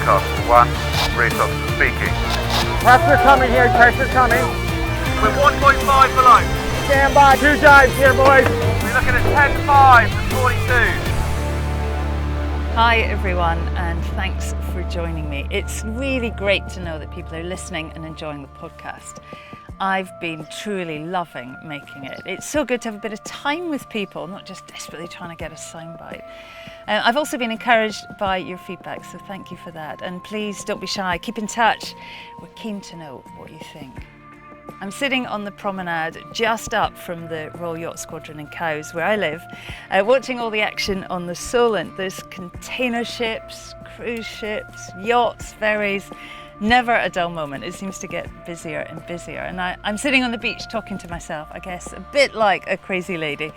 Broadcast 1, race officer speaking. Pressure coming here, pressure coming. We're 1.5 below. Stand by, 2 dives here, boys. We're looking at 10.5 to 42. Hi everyone, and thanks for joining me. It's really great to know that people are listening and enjoying the podcast. I've been truly loving making it. It's so good to have a bit of time with people, not just desperately trying to get a soundbite. I've also been encouraged by your feedback, so thank you for that. And please don't be shy, keep in touch. We're keen to know what you think. I'm sitting on the promenade just up from the Royal Yacht Squadron in Cowes, where I live, watching all the action on the Solent. There's container ships, cruise ships, yachts, ferries. Never a dull moment. It seems to get busier and busier. And I'm sitting on the beach talking to myself, I guess, a bit like a crazy lady.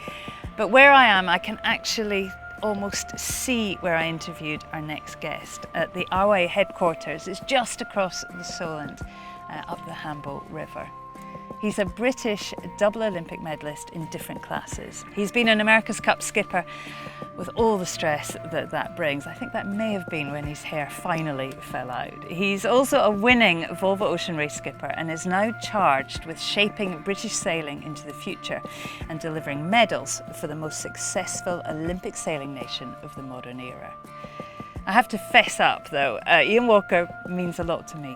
But where I am, I can actually almost see where I interviewed our next guest. At the RWA headquarters, it's just across the Solent, up the Hamble River. He's a British double Olympic medalist in different classes. He's been an America's Cup skipper with all the stress that brings. I think that may have been when his hair finally fell out. He's also a winning Volvo Ocean Race skipper and is now charged with shaping British sailing into the future and delivering medals for the most successful Olympic sailing nation of the modern era. I have to fess up though, Ian Walker means a lot to me.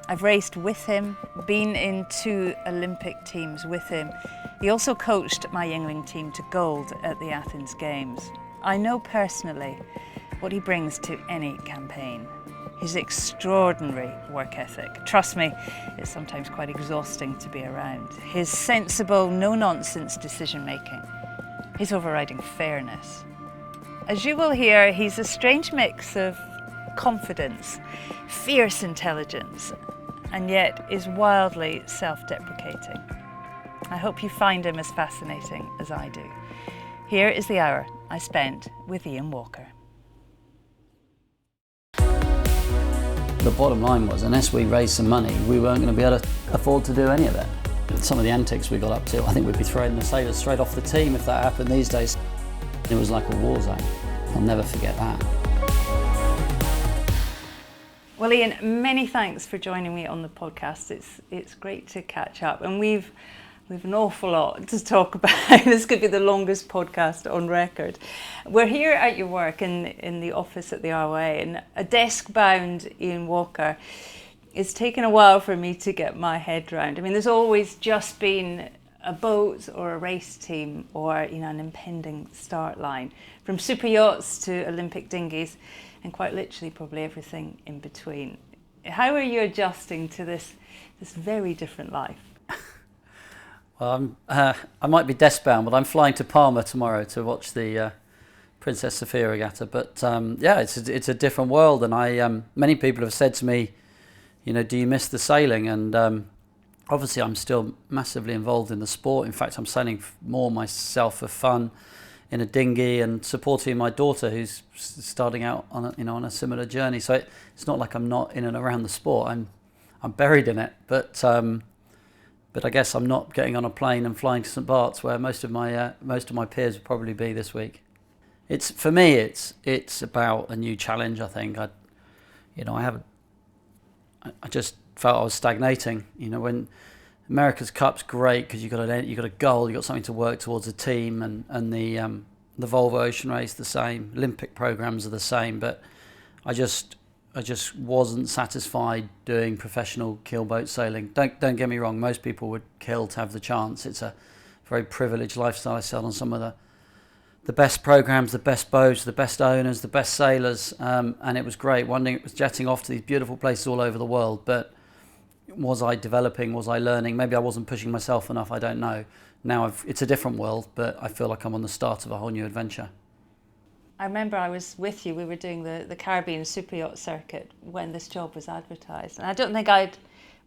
I've raced with him, been in 2 Olympic teams with him. He also coached my youngling team to gold at the Athens Games. I know personally what he brings to any campaign. His extraordinary work ethic. Trust me, it's sometimes quite exhausting to be around. His sensible, no-nonsense decision-making. His overriding fairness. As you will hear, he's a strange mix of confidence, fierce intelligence, and yet is wildly self-deprecating. I hope you find him as fascinating as I do. Here is the hour I spent with Ian Walker. The bottom line was, unless we raised some money, we weren't going to be able to afford to do any of it. Some of the antics we got up to, I think we'd be throwing the sailors straight off the team if that happened these days. It was like a war zone. I'll never forget that. Well, Ian, many thanks for joining me on the podcast. It's great to catch up, and we've an awful lot to talk about. This could be the longest podcast on record. We're here at your work in the office at the RWA, and a desk-bound Ian Walker. It's taken a while for me to get my head round. I mean, there's always just been a boat or a race team or an impending start line, from super yachts to Olympic dinghies, and quite literally probably everything in between. How are you adjusting to this very different life? Well, I might be desk-bound, but I'm flying to Palma tomorrow to watch the Princess Sophia regatta. But yeah, it's a different world, and many people have said to me, do you miss the sailing? And obviously, I'm still massively involved in the sport. In fact, I'm sailing more myself for fun in a dinghy and supporting my daughter who's starting out on a similar journey. So it's not like I'm not in and around the sport. I'm buried in it, but I guess I'm not getting on a plane and flying to St Bart's where most of my peers would probably be this week. For me it's about a new challenge. I think I just felt I was stagnating. When America's Cup's great because you got a goal, you got something to work towards a team, and the Volvo Ocean Race the same. Olympic programs are the same, but I just wasn't satisfied doing professional keelboat sailing. Don't get me wrong, most people would kill to have the chance. It's a very privileged lifestyle. I sailed on some of the best programs, the best boats, the best owners, the best sailors, and it was great. One thing, it was jetting off to these beautiful places all over the world, but was I developing? Was I learning? Maybe I wasn't pushing myself enough, I don't know. Now it's a different world, but I feel like I'm on the start of a whole new adventure. I remember I was with you, we were doing the Caribbean super yacht circuit when this job was advertised. And I don't think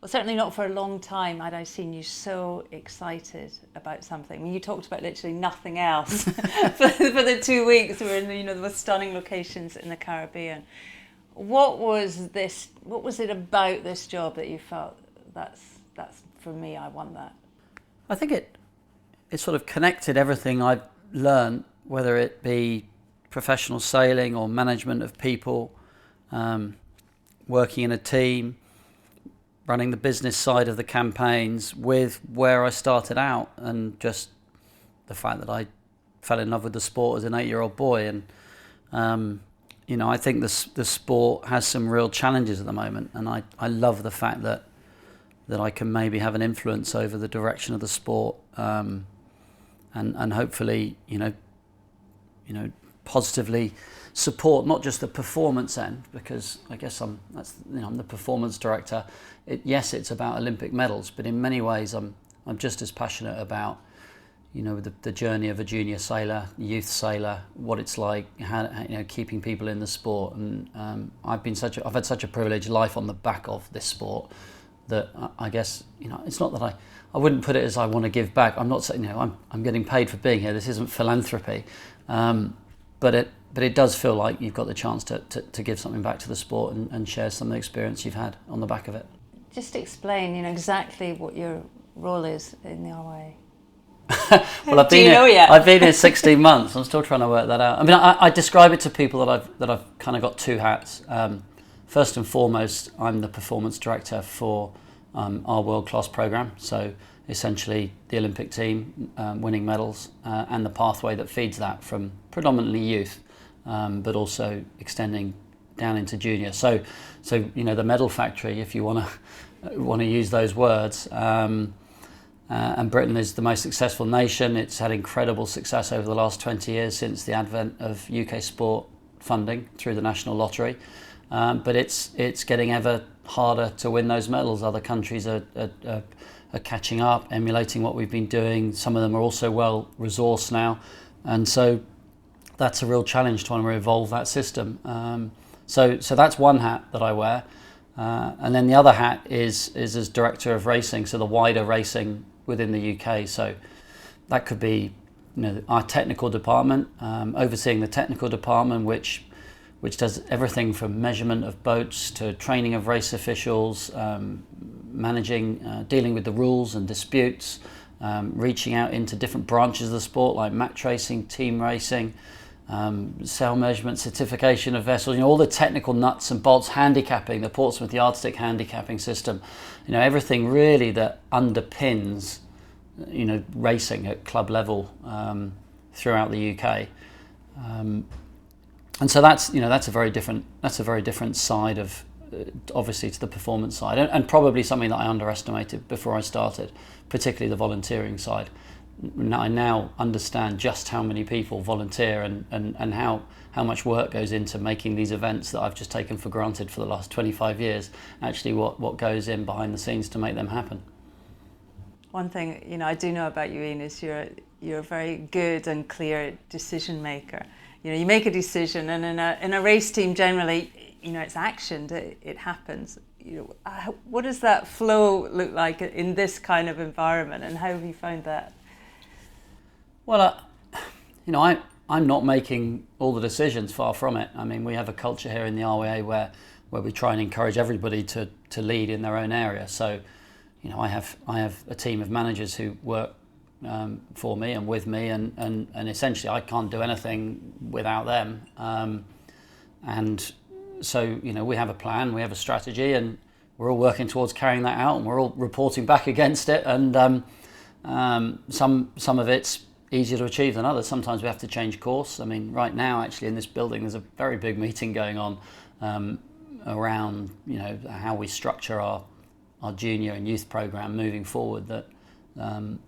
certainly not for a long time, had I seen you so excited about something. I mean, you talked about literally nothing else for the 2 weeks. We were in the most stunning locations in the Caribbean. What was it about this job that you felt, that's for me, I want that? I think it sort of connected everything I've learned, whether it be professional sailing or management of people, working in a team, running the business side of the campaigns with where I started out, and just the fact that I fell in love with the sport as an 8-year-old boy. And I think the sport has some real challenges at the moment, and I love the fact that I can maybe have an influence over the direction of the sport, and hopefully positively support not just the performance end, because I guess I'm the performance director. Yes, it's about Olympic medals, but in many ways I'm just as passionate about the journey of a junior sailor, youth sailor, what it's like, how keeping people in the sport. And I've had such a privileged life on the back of this sport that I guess it's not that I wouldn't put it as I want to give back. I'm not saying I'm getting paid for being here. This isn't philanthropy, but it does feel like you've got the chance to give something back to the sport and share some of the experience you've had on the back of it. Just explain, exactly what your role is in the RYA. Well, I've been here 16 months. I'm still trying to work that out. I mean, I describe it to people that I've kind of got two hats. First and foremost, I'm the performance director for our world-class program. So essentially the Olympic team winning medals and the pathway that feeds that from predominantly youth, but also extending down into junior. So the medal factory, if you want to use those words. And Britain is the most successful nation. It's had incredible success over the last 20 years since the advent of UK sport funding through the National Lottery. But it's getting ever harder to win those medals. Other countries are catching up, emulating what we've been doing. Some of them are also well resourced now. And so that's a real challenge trying to evolve that system. So that's one hat that I wear. And then the other hat is as director of racing, so the wider racing within the UK. So that could be our technical department, overseeing the technical department, which does everything from measurement of boats to training of race officials, managing, dealing with the rules and disputes, reaching out into different branches of the sport like match racing, team racing, sail measurement, certification of vessels, all the technical nuts and bolts, handicapping, the Portsmouth Yardstick handicapping system, everything really that underpins, racing at club level throughout the UK. And so that's a very different side of, obviously, to the performance side, and probably something that I underestimated before I started, particularly the volunteering side. I now understand just how many people volunteer and how much work goes into making these events that I've just taken for granted for the last 25 years, actually what goes in behind the scenes to make them happen. One thing I do know about you, Ian, is you're a very good and clear decision maker. You make a decision, and in a race team generally, it's actioned, it happens. What does that flow look like in this kind of environment, and how have you found that? Well, I'm not making all the decisions, far from it. I mean, we have a culture here in the RWA where we try and encourage everybody to lead in their own area. So, I have a team of managers who work for me and with me, and essentially I can't do anything without them. And so, we have a plan, we have a strategy, and we're all working towards carrying that out, and we're all reporting back against it. And some of it's easier to achieve than others. Sometimes we have to change course. I mean, right now, actually, in this building, there's a very big meeting going on around, how we structure our junior and youth program moving forward. I'm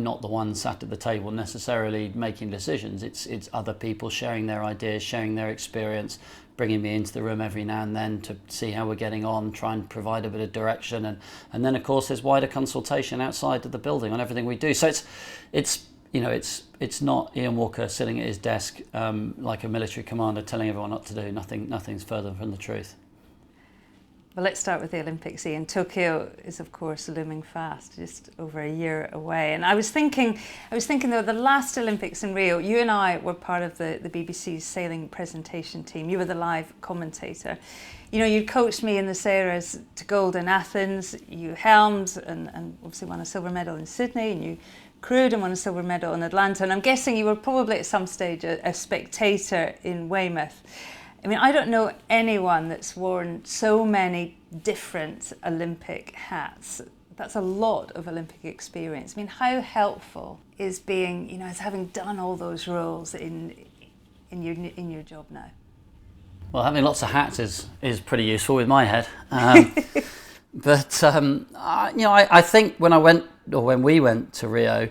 not the one sat at the table necessarily making decisions. It's other people sharing their ideas, sharing their experience, bringing me into the room every now and then to see how we're getting on, try and provide a bit of direction, and then of course there's wider consultation outside of the building on everything we do. So it's not Ian Walker sitting at his desk like a military commander telling everyone what to do. Nothing's further from the truth. Well, let's start with the Olympics, Ian. Tokyo is, of course, looming fast, just over a year away. And I was thinking though, the last Olympics in Rio, you and I were part of the BBC's sailing presentation team. You were the live commentator. You coached me in the sailors to gold in Athens. You helmed and obviously won a silver medal in Sydney, and you crewed and won a silver medal in Atlanta. And I'm guessing you were probably at some stage a spectator in Weymouth. I mean, I don't know anyone that's worn so many different Olympic hats. That's a lot of Olympic experience. I mean, how helpful is being, as having done all those roles in your job now? Well, having lots of hats is pretty useful with my head. But I think when we went to Rio,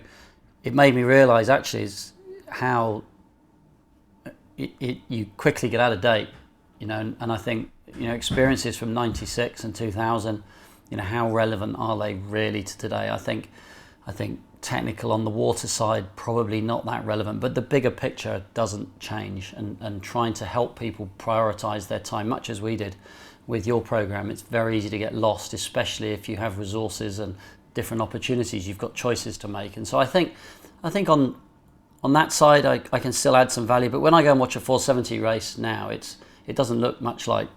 it made me realise actually is how you quickly get out of date, and I think experiences from '96 and 2000, how relevant are they really to today? I think technical on the water side probably not that relevant, but the bigger picture doesn't change, and trying to help people prioritise their time, much as we did with your program. It's very easy to get lost, especially if you have resources and different opportunities. You've got choices to make, and so I think on that side I can still add some value. But when I go and watch a 470 race now, it doesn't look much like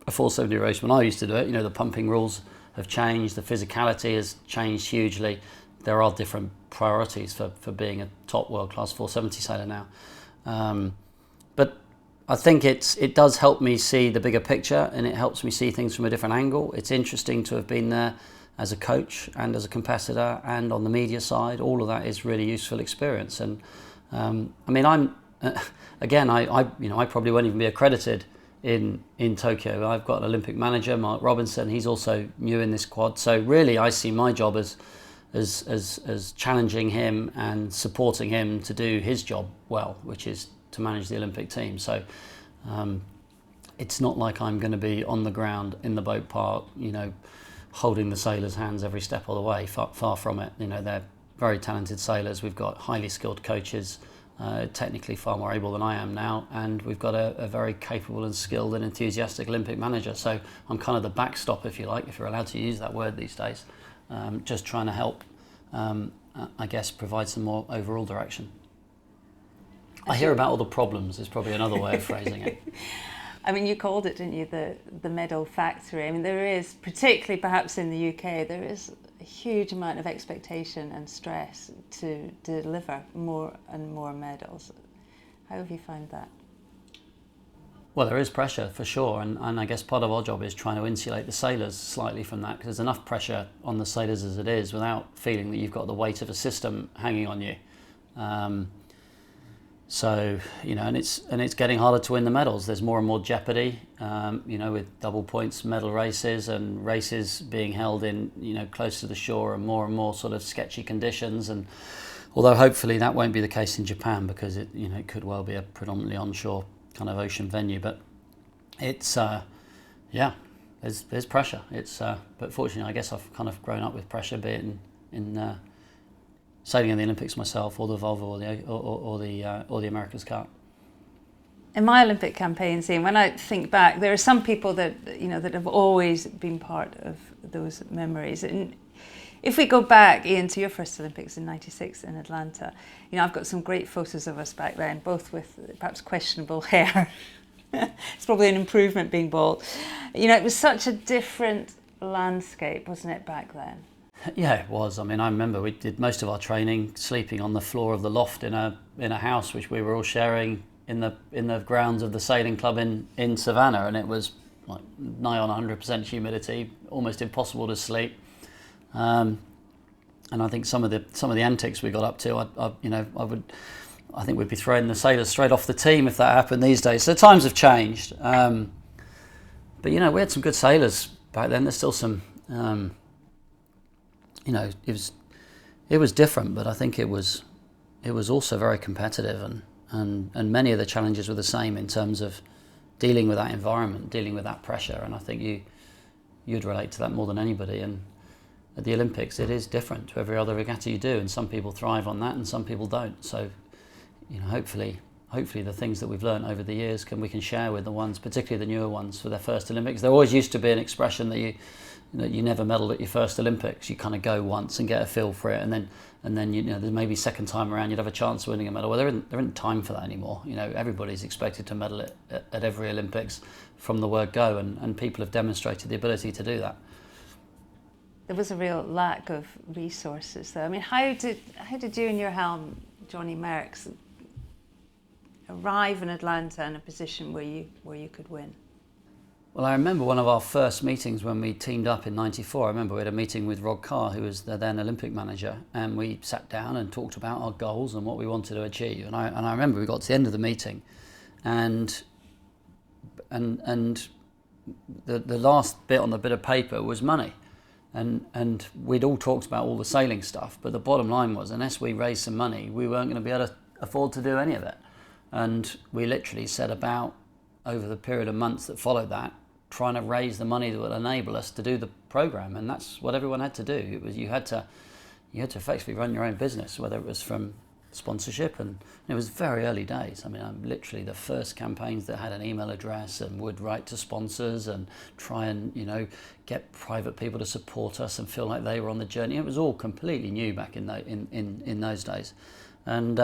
a 470 race when I used to do it. The pumping rules have changed, the physicality has changed hugely. There are different priorities for being a top world-class 470 sailor now. But I think it does help me see the bigger picture, and it helps me see things from a different angle. It's interesting to have been there as a coach and as a competitor and on the media side. All of that is really useful experience. And I probably won't even be accredited in Tokyo. I've got an Olympic manager, Mark Robinson. He's also new in this quad. So really I see my job as challenging him and supporting him to do his job well, which is to manage the Olympic team. So it's not like I'm going to be on the ground in the boat park, holding the sailors' hands every step of the way. Far from it. They're very talented sailors. We've got highly skilled coaches, technically far more able than I am now, and we've got a very capable and skilled and enthusiastic Olympic manager. So I'm kind of the backstop, if you like, if you're allowed to use that word these days. Just trying to help, I guess, provide some more overall direction. I hear about all the problems is probably another way of phrasing it. I mean, you called it, didn't you, the medal factory? I mean, there is, particularly perhaps in the UK, there is a huge amount of expectation and stress to deliver more and more medals. How have you found that? Well, there is pressure for sure, and I guess part of our job is trying to insulate the sailors slightly from that, because there's enough pressure on the sailors as it is without feeling that you've got the weight of a system hanging on you. So and it's getting harder to win the medals. There's more and more jeopardy, with double points medal races and races being held in close to the shore and more sort of sketchy conditions. And although hopefully that won't be the case in Japan, because it could well be a predominantly onshore kind of ocean venue, but it's there's pressure. But fortunately, I guess I've kind of grown up with pressure, be it in sailing in the Olympics myself, or the Volvo, or the America's Cup. In my Olympic campaign scene, when I think back, there are some people that that have always been part of those memories. And if we go back, Ian, to your first Olympics in '96 in Atlanta, I've got some great photos of us back then, both with perhaps questionable hair. It's probably an improvement being bald. It was such a different landscape, wasn't it, back then? Yeah, it was. I mean, I remember we did most of our training sleeping on the floor of the loft in a house which we were all sharing in the grounds of the sailing club in Savannah, and it was like nigh on 100% humidity, almost impossible to sleep. And I think some of the antics we got up to, I think we'd be throwing the sailors straight off the team if that happened these days. So times have changed. But we had some good sailors back then. There's still some. It was different, but I think it was also very competitive, and many of the challenges were the same in terms of dealing with that environment, dealing with that pressure. And I think you'd relate to that more than anybody. And at the Olympics, it is different to every other regatta you do, and some people thrive on that and some people don't. So hopefully the things that we've learned over the years we can share with the ones, particularly the newer ones, for their first Olympics. There always used to be an expression that you never medalled at your first Olympics. You kind of go once and get a feel for it, and then there's maybe second time around you'd have a chance of winning a medal. Well, there isn't time for that anymore. Everybody's expected to medal at every Olympics from the word go, and people have demonstrated the ability to do that. There was a real lack of resources, though. I mean, how did you and your helm, Johnny Merckx, arrive in Atlanta in a position where you could win? Well, I remember one of our first meetings when we teamed up in '94. I remember we had a meeting with Rod Carr, who was the then Olympic manager, and we sat down and talked about our goals and what we wanted to achieve. And I remember we got to the end of the meeting, and the last bit on the bit of paper was money. And we'd all talked about all the sailing stuff, but the bottom line was, unless we raised some money, we weren't going to be able to afford to do any of it. And we literally set about, over the period of months that followed that, trying to raise the money that would enable us to do the program. And that's what everyone had to do. It was you had to effectively run your own business, whether it was from sponsorship, and it was very early days. I mean, I'm literally the first campaigns that had an email address and would write to sponsors and try and get private people to support us and feel like they were on the journey. It was all completely new back in those days, and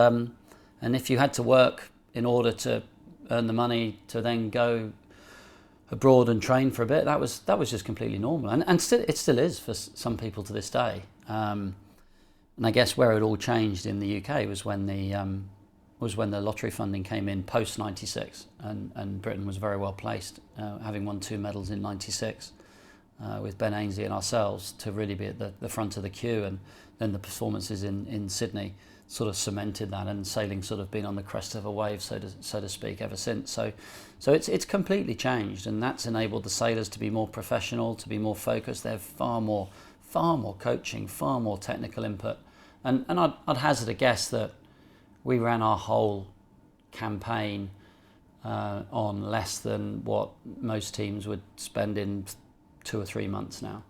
if you had to work in order to earn the money to then go abroad and train for a bit, that was just completely normal, and still it still is for some people to this day. And I guess where it all changed in the UK was when the lottery funding came in post '96, and Britain was very well placed, having won 2 medals in '96 with Ben Ainsley and ourselves, to really be at the front of the queue. And then the performances in Sydney sort of cemented that, and sailing sort of been on the crest of a wave, so to speak, ever since. So it's completely changed, and that's enabled the sailors to be more professional, to be more focused. They have far more coaching, far more technical input. And I'd hazard a guess that we ran our whole campaign on less than what most teams would spend in 2 or 3 months now.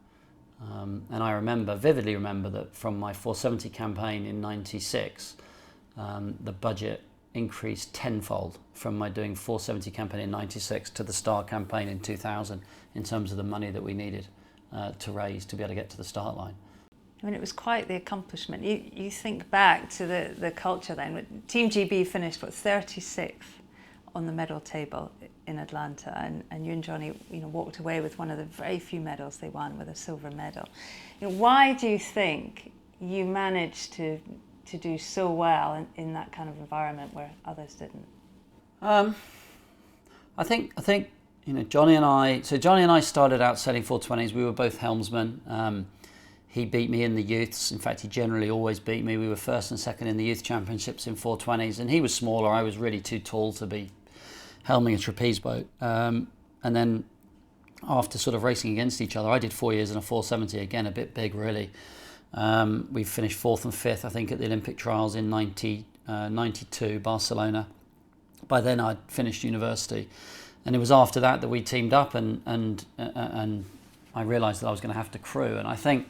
And I vividly remember that from my 470 campaign in '96, the budget increased tenfold from my doing 470 campaign in '96 to the Star campaign in 2000 in terms of the money that we needed to raise to be able to get to the start line. I mean, it was quite the accomplishment. You think back to the culture then. Team GB finished 36th on the medal table in Atlanta, and you and Johnny walked away with one of the very few medals they won, with a silver medal. Why do you think you managed to do so well in that kind of environment where others didn't? I think Johnny and I started out sailing 420s. We were both helmsmen. He beat me in the youths. In fact, he generally always beat me. We were first and second in the youth championships in 420s, and he was smaller. I was really too tall to be helming a trapeze boat. And then after sort of racing against each other, I did 4 years in a 470, again a bit big really. We finished 4th and 5th, I think, at the Olympic trials in 92, Barcelona. By then I'd finished university, and it was after that we teamed up, and I realised that I was going to have to crew. And I think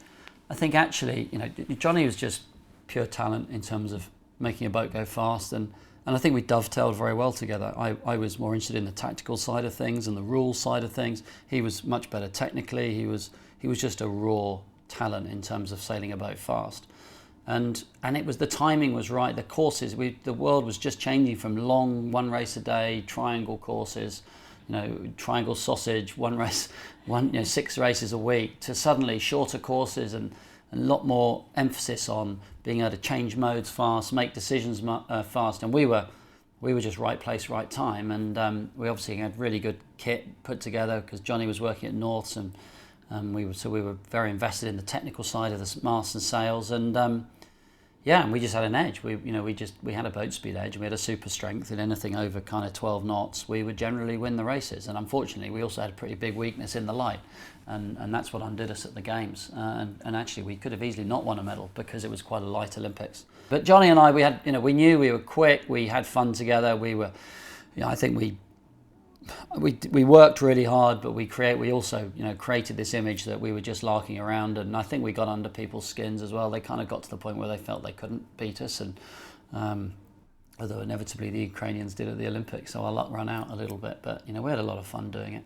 actually, Johnny was just pure talent in terms of making a boat go fast, and I think we dovetailed very well together. I was more interested in the tactical side of things and the rules side of things. He was much better technically. He was just a raw talent in terms of sailing a boat fast, and it was, the timing was right. The courses, the world was just changing from long 1 race a day triangle courses, triangle sausage, 6 races a week, to suddenly shorter courses and a lot more emphasis on being able to change modes fast, make decisions fast. And we were just right place, right time. And we obviously had really good kit put together because Johnny was working at Norths, and we were very invested in the technical side of the masts and sails. And and we just had an edge. We had a boat speed edge. We had a super strength, and anything over kind of 12 knots, we would generally win the races. And unfortunately, we also had a pretty big weakness in the light, and that's what undid us at the games. And actually, we could have easily not won a medal because it was quite a light Olympics. But Johnny and I, we knew we were quick. We had fun together. We were, I think we worked really hard, but we also created this image that we were just larking around, and I think we got under people's skins as well. They kind of got to the point where they felt they couldn't beat us, and although inevitably the Ukrainians did at the Olympics, so our luck ran out a little bit. But we had a lot of fun doing it.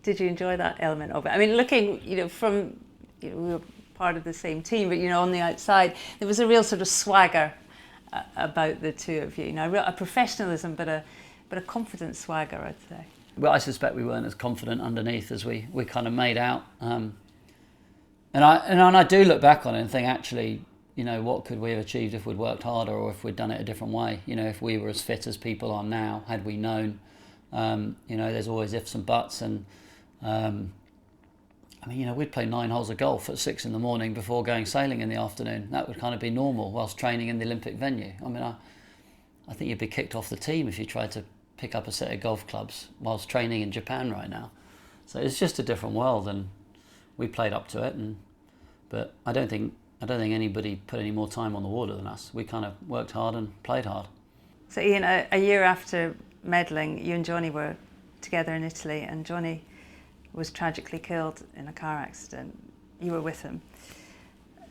Did you enjoy that element of it? I mean, looking from we were part of the same team, but on the outside there was a real sort of swagger about the two of you. A professionalism, but a confident swagger, I'd say. Well, I suspect we weren't as confident underneath as we kind of made out. And I do look back on it and think, actually, what could we have achieved if we'd worked harder or if we'd done it a different way? If we were as fit as people are now, had we known, there's always ifs and buts. And, we'd play 9 holes of golf at 6 a.m. before going sailing in the afternoon. That would kind of be normal whilst training in the Olympic venue. I think you'd be kicked off the team if you tried to pick up a set of golf clubs whilst training in Japan right now. So it's just a different world, and we played up to it. But I don't think anybody put any more time on the water than us. We kind of worked hard and played hard. So Ian, a year after medalling, you and Johnny were together in Italy, and Johnny was tragically killed in a car accident. You were with him.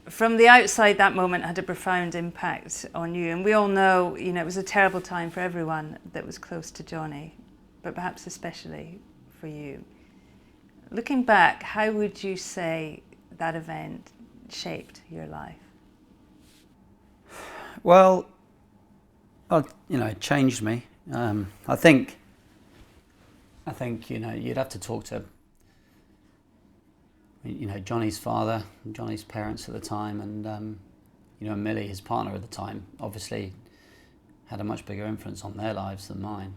From the outside, that moment had a profound impact on you, and we all know, it was a terrible time for everyone that was close to Johnny, but perhaps especially for you. Looking back, how would you say that event shaped your life? Well, it changed me. I think you'd have to talk to Johnny's father, Johnny's parents at the time, and Millie, his partner at the time, obviously had a much bigger influence on their lives than mine.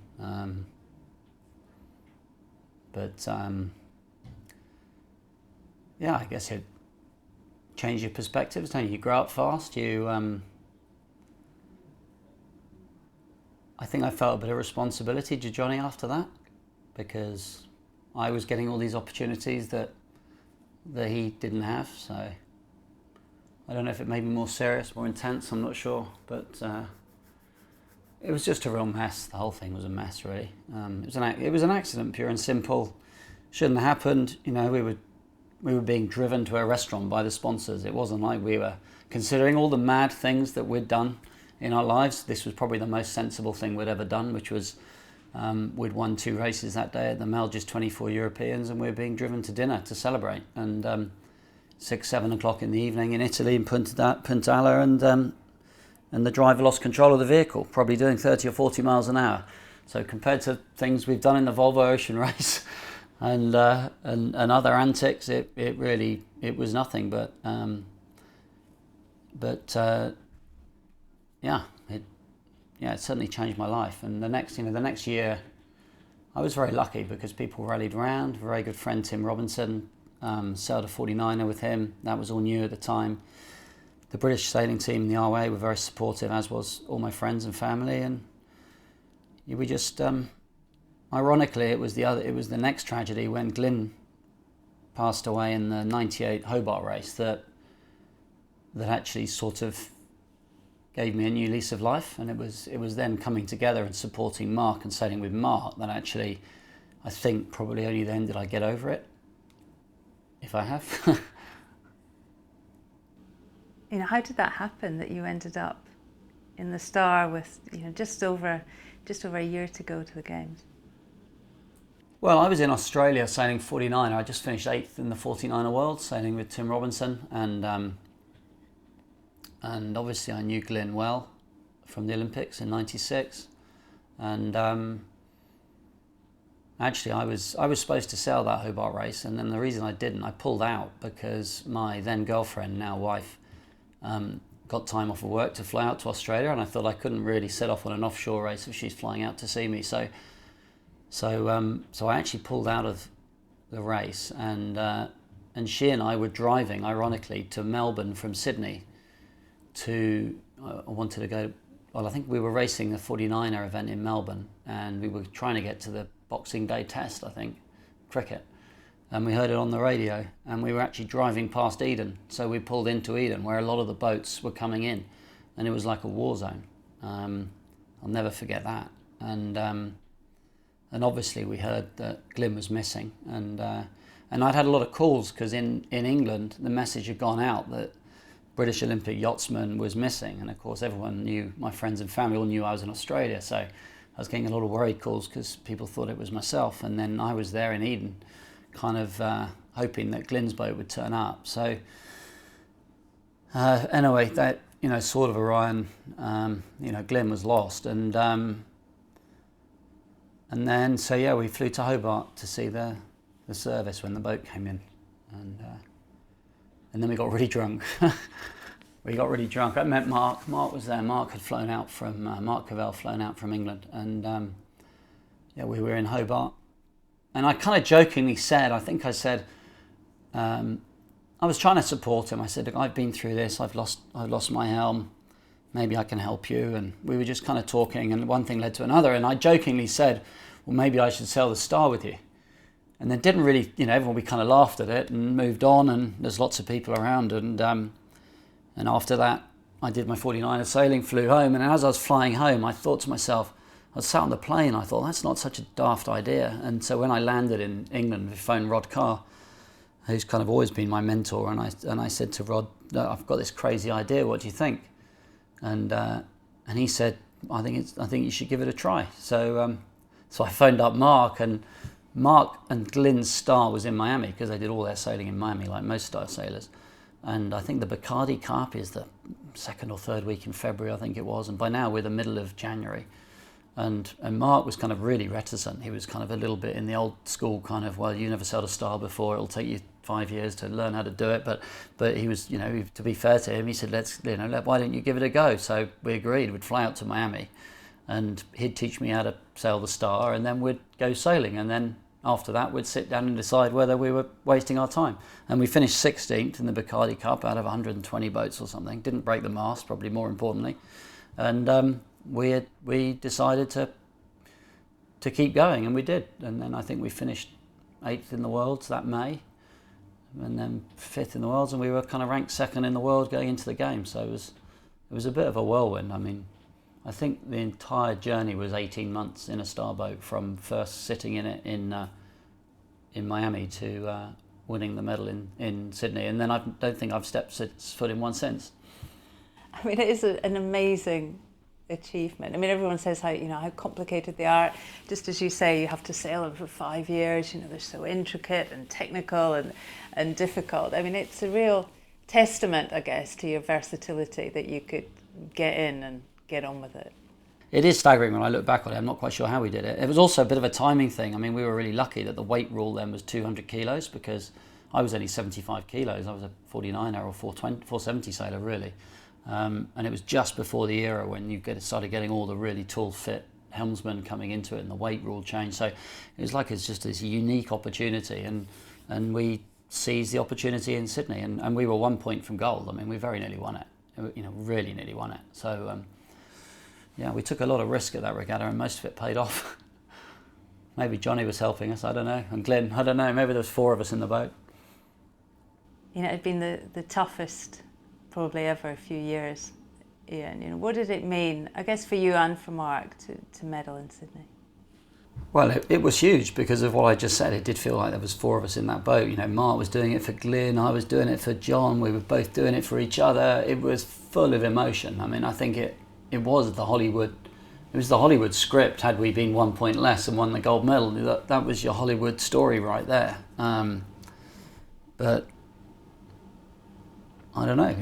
I guess it changed your perspectives. Don't you? You grow up fast. I think I felt a bit of responsibility to Johnny after that, because I was getting all these opportunities that he didn't have. So I don't know if it made me more serious, more intense, I'm not sure, but it was just a real mess. The whole thing was a mess, really. It was an accident, pure and simple. Shouldn't have happened. We were being driven to a restaurant by the sponsors. It wasn't like we were considering all the mad things that we'd done in our lives. This was probably the most sensible thing we'd ever done, which was we'd won 2 races that day at the Melges 24 Europeans, and we were being driven to dinner to celebrate. And 6-7 o'clock in the evening in Italy, in Puntala, and the driver lost control of the vehicle, probably doing 30 or 40 miles an hour. So compared to things we've done in the Volvo Ocean Race and other antics, it was nothing. It certainly changed my life. And the next year, I was very lucky because people rallied around. A very good friend, Tim Robinson, sailed a 49er with him. That was all new at the time. The British sailing team in the RWA were very supportive, as was all my friends and family. And we just, ironically, it was the next tragedy when Glyn passed away in the '98 Hobart race that actually sort of gave me a new lease of life. And it was then coming together and supporting Mark and sailing with Mark that actually, I think probably only then did I get over it, if I have. How did that happen, that you ended up in the Star with just over a year to go to the Games? Well, I was in Australia sailing 49er. I just finished 8th in the 49er world, sailing with Tim Robinson, and obviously I knew Glyn well from the Olympics in '96, and actually I was supposed to sail that Hobart race, and then the reason I didn't, I pulled out because my then girlfriend, now wife, got time off of work to fly out to Australia, and I thought I couldn't really set off on an offshore race if she's flying out to see me. So I actually pulled out of the race, and she and I were driving, ironically, to Melbourne from Sydney. I wanted to go. Well, I think we were racing the 49er event in Melbourne, and we were trying to get to the Boxing Day Test, I think, cricket. And we heard it on the radio, and we were actually driving past Eden. So we pulled into Eden, where a lot of the boats were coming in, and it was like a war zone. I'll never forget that. And obviously we heard that Glyn was missing, and I'd had a lot of calls because in England the message had gone out that British Olympic yachtsman was missing, and of course everyone knew, my friends and family all knew I was in Australia, so I was getting a lot of worried calls because people thought it was myself. And then I was there in Eden, kind of hoping that Glyn's boat would turn up. So anyway, that Sword of Orion, Glyn was lost, and then we flew to Hobart to see the service when the boat came in, and then we got really drunk. we got really drunk. I met Mark. Mark was there. Mark had flown out from Mark Cavell flown out from England, and we were in Hobart. And I kind of jokingly said, I think I said, I was trying to support him. I said, look, I've been through this. I've lost my helm. Maybe I can help you. And we were just kind of talking, and one thing led to another. And I jokingly said, well, maybe I should sail the Star with you. And then didn't really, everyone, we kind of laughed at it and moved on. And there's lots of people around. And after that, I did my 49er sailing, flew home. And as I was flying home, I thought to myself, I sat on the plane, I thought, that's not such a daft idea. And so when I landed in England, we phoned Rod Carr, who's kind of always been my mentor, and I said to Rod, no, I've got this crazy idea, what do you think? And he said, I think you should give it a try. So I phoned up Mark and Glynn's Star was in Miami, because they did all their sailing in Miami, like most Star sailors. And I think the Bacardi Cup is the second or third week in February, I think it was, and by now we're the middle of January. And Mark was kind of really reticent. He was kind of a little bit in the old school kind of, well, you never sailed a Star before, it'll take you 5 years to learn how to do it. But he was, to be fair to him, he said, why don't you give it a go? So we agreed, we'd fly out to Miami and he'd teach me how to sail the Star, and then we'd go sailing. And then after that, we'd sit down and decide whether we were wasting our time. And we finished 16th in the Bacardi Cup out of 120 boats or something. Didn't break the mast, probably more importantly. And we decided to keep going, and we did. And then I think we finished 8th in the world that May, and then 5th in the world, and we were kind of ranked 2nd in the world going into the game. So it was a bit of a whirlwind. I mean, I think the entire journey was 18 months in a Star boat, from first sitting in it in Miami to winning the medal in Sydney, and then I don't think I've stepped foot in one since. I mean, it is an amazing achievement. I mean, everyone says how complicated they are. Just as you say, you have to sail them for 5 years. They're so intricate and technical and difficult. I mean, it's a real testament, I guess, to your versatility that you could get in and get on with it. It is staggering when I look back on it. I'm not quite sure how we did it. It was also a bit of a timing thing. I mean, we were really lucky that the weight rule then was 200 kilos, because I was only 75 kilos. I was a 49er or 470 sailor, really. And it was just before the era when you started getting all the really tall, fit helmsmen coming into it, and the weight rule changed. So it was like it's just this unique opportunity, and we seized the opportunity in Sydney, and we were 1 point from gold. I mean, we very nearly won it. Really nearly won it. So we took a lot of risk at that regatta, and most of it paid off. Maybe Johnny was helping us, I don't know, and Glyn, I don't know. Maybe there was 4 of us in the boat. It'd been the toughest probably ever a few years. Ian, what did it mean, I guess, for you and for Mark to medal in Sydney? Well, it was huge because of what I just said. It did feel like there was 4 of us in that boat. Mark was doing it for Glyn, I was doing it for John, we were both doing it for each other. It was full of emotion. I mean, I think it was the Hollywood script. Had we been 1 point less and won the gold medal, that was your Hollywood story right there. But I don't know,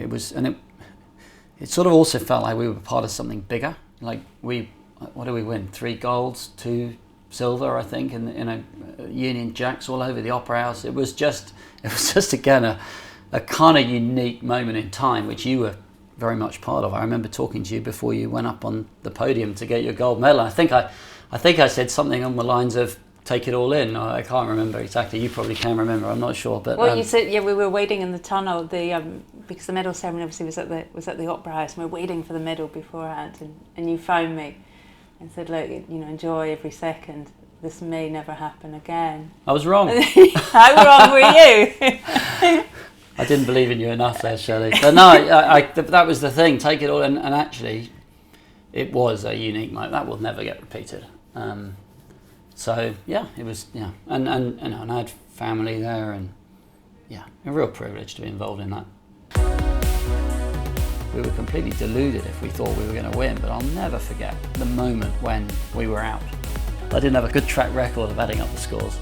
it sort of also felt like we were part of something bigger. Like what did we win? 3 golds, 2 silver, I think, and Union Jacks all over the Opera House. It was just again a kind of unique moment in time, which you were very much part of. I remember talking to you before you went up on the podium to get your gold medal. I think I said something on the lines of "take it all in." I can't remember exactly. You probably can remember. I'm not sure. But you said, we were waiting in the tunnel. Because the medal ceremony obviously was at the Opera House, and we were waiting for the medal beforehand. And you phoned me and said, "Look, enjoy every second. This may never happen again." I was wrong. How wrong were you? I didn't believe in you enough there, Shirley. But no, that was the thing. Take it all, and actually, it was a unique moment that will never get repeated. So it was and I had family there, and a real privilege to be involved in that. We were completely deluded if we thought we were going to win, but I'll never forget the moment when we were out. I didn't have a good track record of adding up the scores.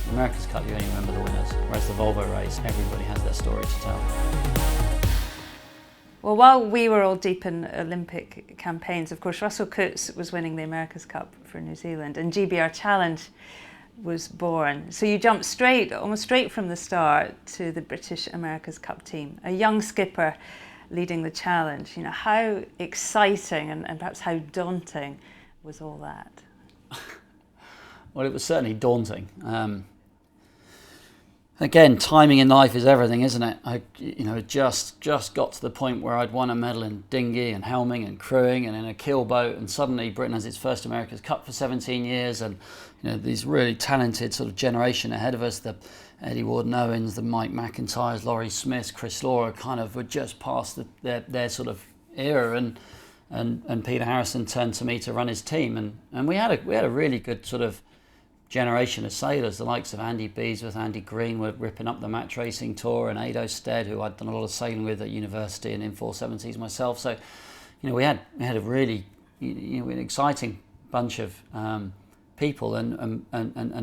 The America's Cup, you only remember the winners, whereas the Volvo race, everybody has their story to tell. Well, while we were all deep in Olympic campaigns, of course, Russell Coutts was winning the America's Cup for New Zealand, and GBR Challenge was born. So you jumped almost straight from the start to the British America's Cup team. A young skipper leading the challenge. You know, how exciting and perhaps how daunting was all that? Well, it was certainly daunting. Again, timing in life is everything, isn't it? I just got to the point where I'd won a medal in dinghy and helming and crewing and in a keelboat, and suddenly Britain has its first America's Cup for 17 years, and these really talented sort of generation ahead of us, the Eddie Warden-Owens, the Mike McIntyres, Laurie Smiths, Chris Laura, kind of were just past their sort of era, and Peter Harrison turned to me to run his team, and we had a really good sort of generation of sailors, the likes of Andy Beesworth, Andy Green were ripping up the match racing tour, and Ado Stead, who I'd done a lot of sailing with at university and in 470s myself. So, we had a really an exciting bunch of people, and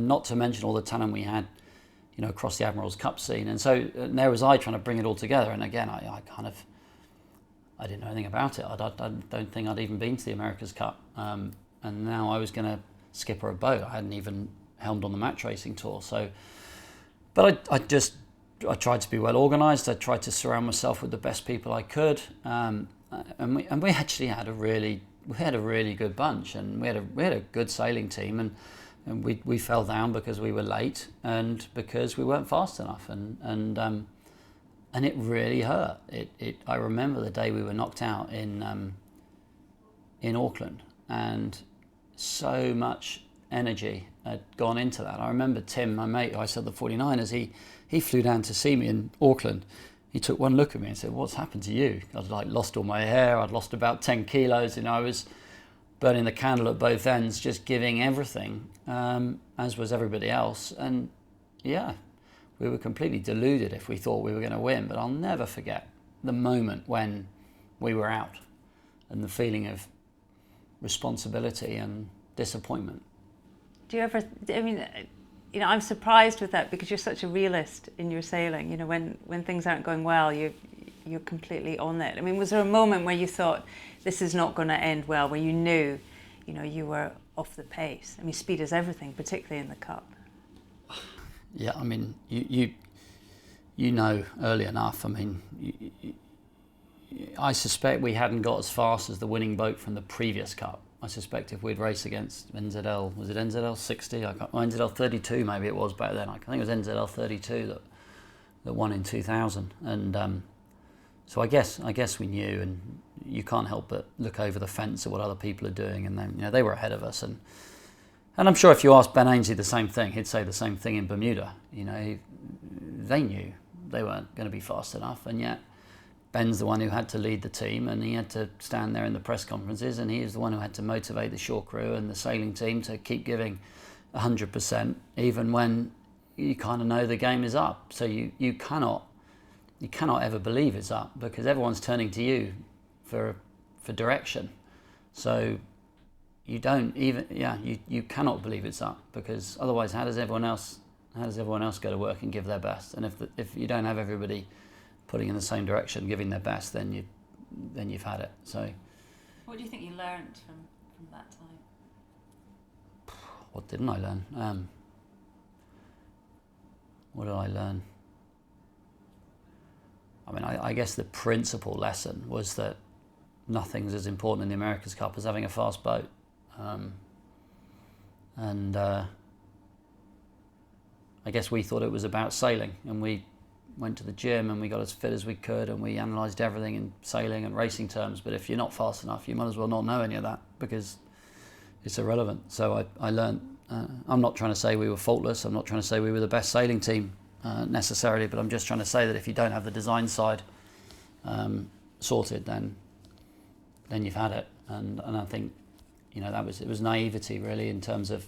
not to mention all the talent we had, across the Admiral's Cup scene. And so there was I trying to bring it all together. And again, I didn't know anything about it. I don't think I'd even been to the America's Cup. And now I was going to skipper a boat. I hadn't even helmed on the match racing tour. So, but I tried to be well organised. I tried to surround myself with the best people I could. And we actually had a really good bunch, and we had a good sailing team, and we fell down because we were late and because we weren't fast enough, and it really hurt. I remember the day we were knocked out in Auckland, and so much energy had gone into that. I remember Tim, my mate, who I said the 49ers, he flew down to see me in Auckland. He took one look at me and said, "What's happened to you?" I'd lost all my hair. I'd lost about 10 kilos. I was burning the candle at both ends, just giving everything, as was everybody else. And yeah, we were completely deluded if we thought we were going to win. But I'll never forget the moment when we were out and the feeling of responsibility and disappointment. Do you ever, I'm surprised with that, because you're such a realist in your sailing. When things aren't going well, you're completely on it. Was there a moment where you thought, this is not going to end well, where you knew, you were off the pace? Speed is everything, particularly in the Cup. Yeah, you know early enough. I suspect we hadn't got as fast as the winning boat from the previous Cup. I suspect if we'd raced against NZL, was it NZL 60? NZL 32 maybe it was back then. I think it was NZL 32 that won in 2000. And so I guess we knew, and you can't help but look over the fence at what other people are doing, and then they were ahead of us. And I'm sure if you asked Ben Ainslie the same thing, he'd say the same thing in Bermuda. They knew they weren't going to be fast enough, and yet Ben's the one who had to lead the team, and he had to stand there in the press conferences, and he was the one who had to motivate the shore crew and the sailing team to keep giving 100%, even when you kind of know the game is up. So you cannot ever believe it's up, because everyone's turning to you for direction. So you don't even you cannot believe it's up, because otherwise how does everyone else go to work and give their best? And if you don't have everybody putting in the same direction, giving their best, then you've had it. So what do you think you learned from that time? What didn't I learn? What did I learn? I guess the principal lesson was that nothing's as important in the America's Cup as having a fast boat. I guess we thought it was about sailing, and we went to the gym and we got as fit as we could, and we analysed everything in sailing and racing terms. But if you're not fast enough, you might as well not know any of that, because it's irrelevant. So I learned, I'm not trying to say we were faultless, I'm not trying to say we were the best sailing team necessarily, but I'm just trying to say that if you don't have the design side sorted, then you've had it. And I think it was naivety really, in terms of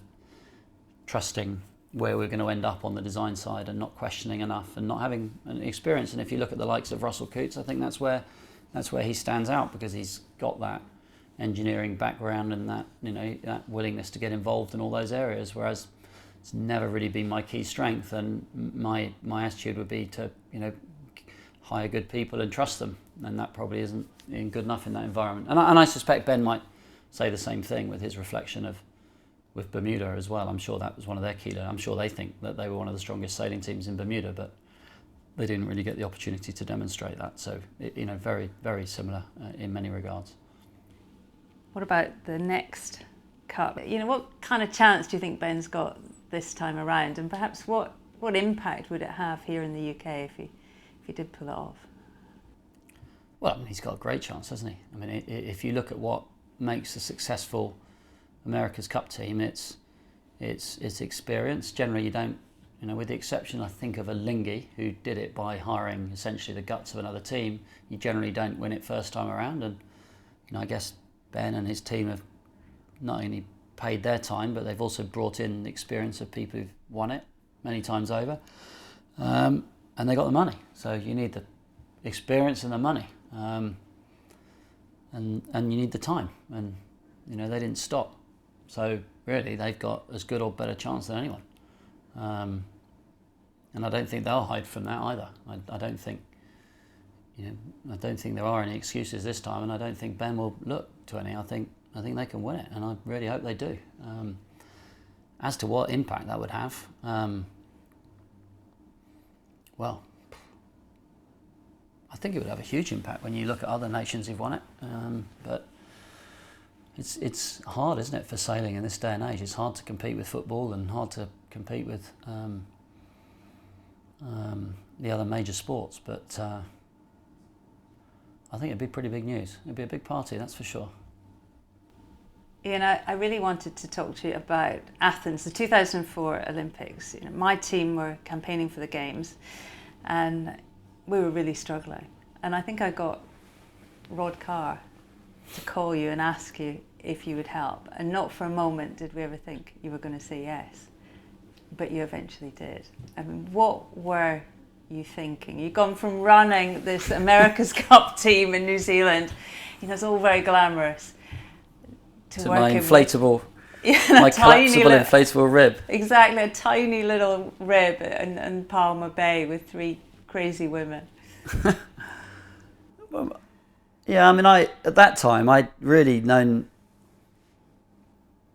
trusting where we're going to end up on the design side, and not questioning enough, and not having an experience. And if you look at the likes of Russell Coutts, I think that's where he stands out, because he's got that engineering background and that that willingness to get involved in all those areas, whereas it's never really been my key strength. And my attitude would be to hire good people and trust them, and that probably isn't good enough in that environment. And I suspect Ben might say the same thing with his reflection with Bermuda as well. I'm sure that was one of their key learners. I'm sure they think that they were one of the strongest sailing teams in Bermuda, but they didn't really get the opportunity to demonstrate that. So, very, very similar in many regards. What about the next Cup? What kind of chance do you think Ben's got this time around? And perhaps what impact would it have here in the UK if he did pull it off? Well, he's got a great chance, hasn't he? I mean, if you look at what makes a successful America's Cup team, it's experience. Generally, you don't, with the exception, I think, of a Lingy, who did it by hiring essentially the guts of another team, you generally don't win it first time around. And, I guess Ben and his team have not only paid their time, but they've also brought in the experience of people who've won it many times over. And they got the money. So you need the experience and the money. And you need the time. And, they didn't stop. So really, they've got as good or better chance than anyone. And I don't think they'll hide from that either. I don't think there are any excuses this time, and I don't think Ben will look to any. I think they can win it, and I really hope they do. As to what impact that would have, well, I think it would have a huge impact when you look at other nations who've won it. But it's hard, isn't it, for sailing in this day and age? It's hard to compete with football and hard to compete with the other major sports. But I think it'd be pretty big news. It'd be a big party, that's for sure. Ian, I really wanted to talk to you about Athens, the 2004 Olympics. My team were campaigning for the Games, and we were really struggling. And I think I got Rod Carr to call you and ask you if you would help. And not for a moment did we ever think you were going to say yes, but you eventually did. I mean, what were you thinking? You've gone from running this America's Cup team in New Zealand, it's all very glamorous, to my inflatable, my collapsible inflatable rib. Exactly, a tiny little rib in Palma Bay with 3 crazy women. Well, yeah, I mean, at that time, I'd really known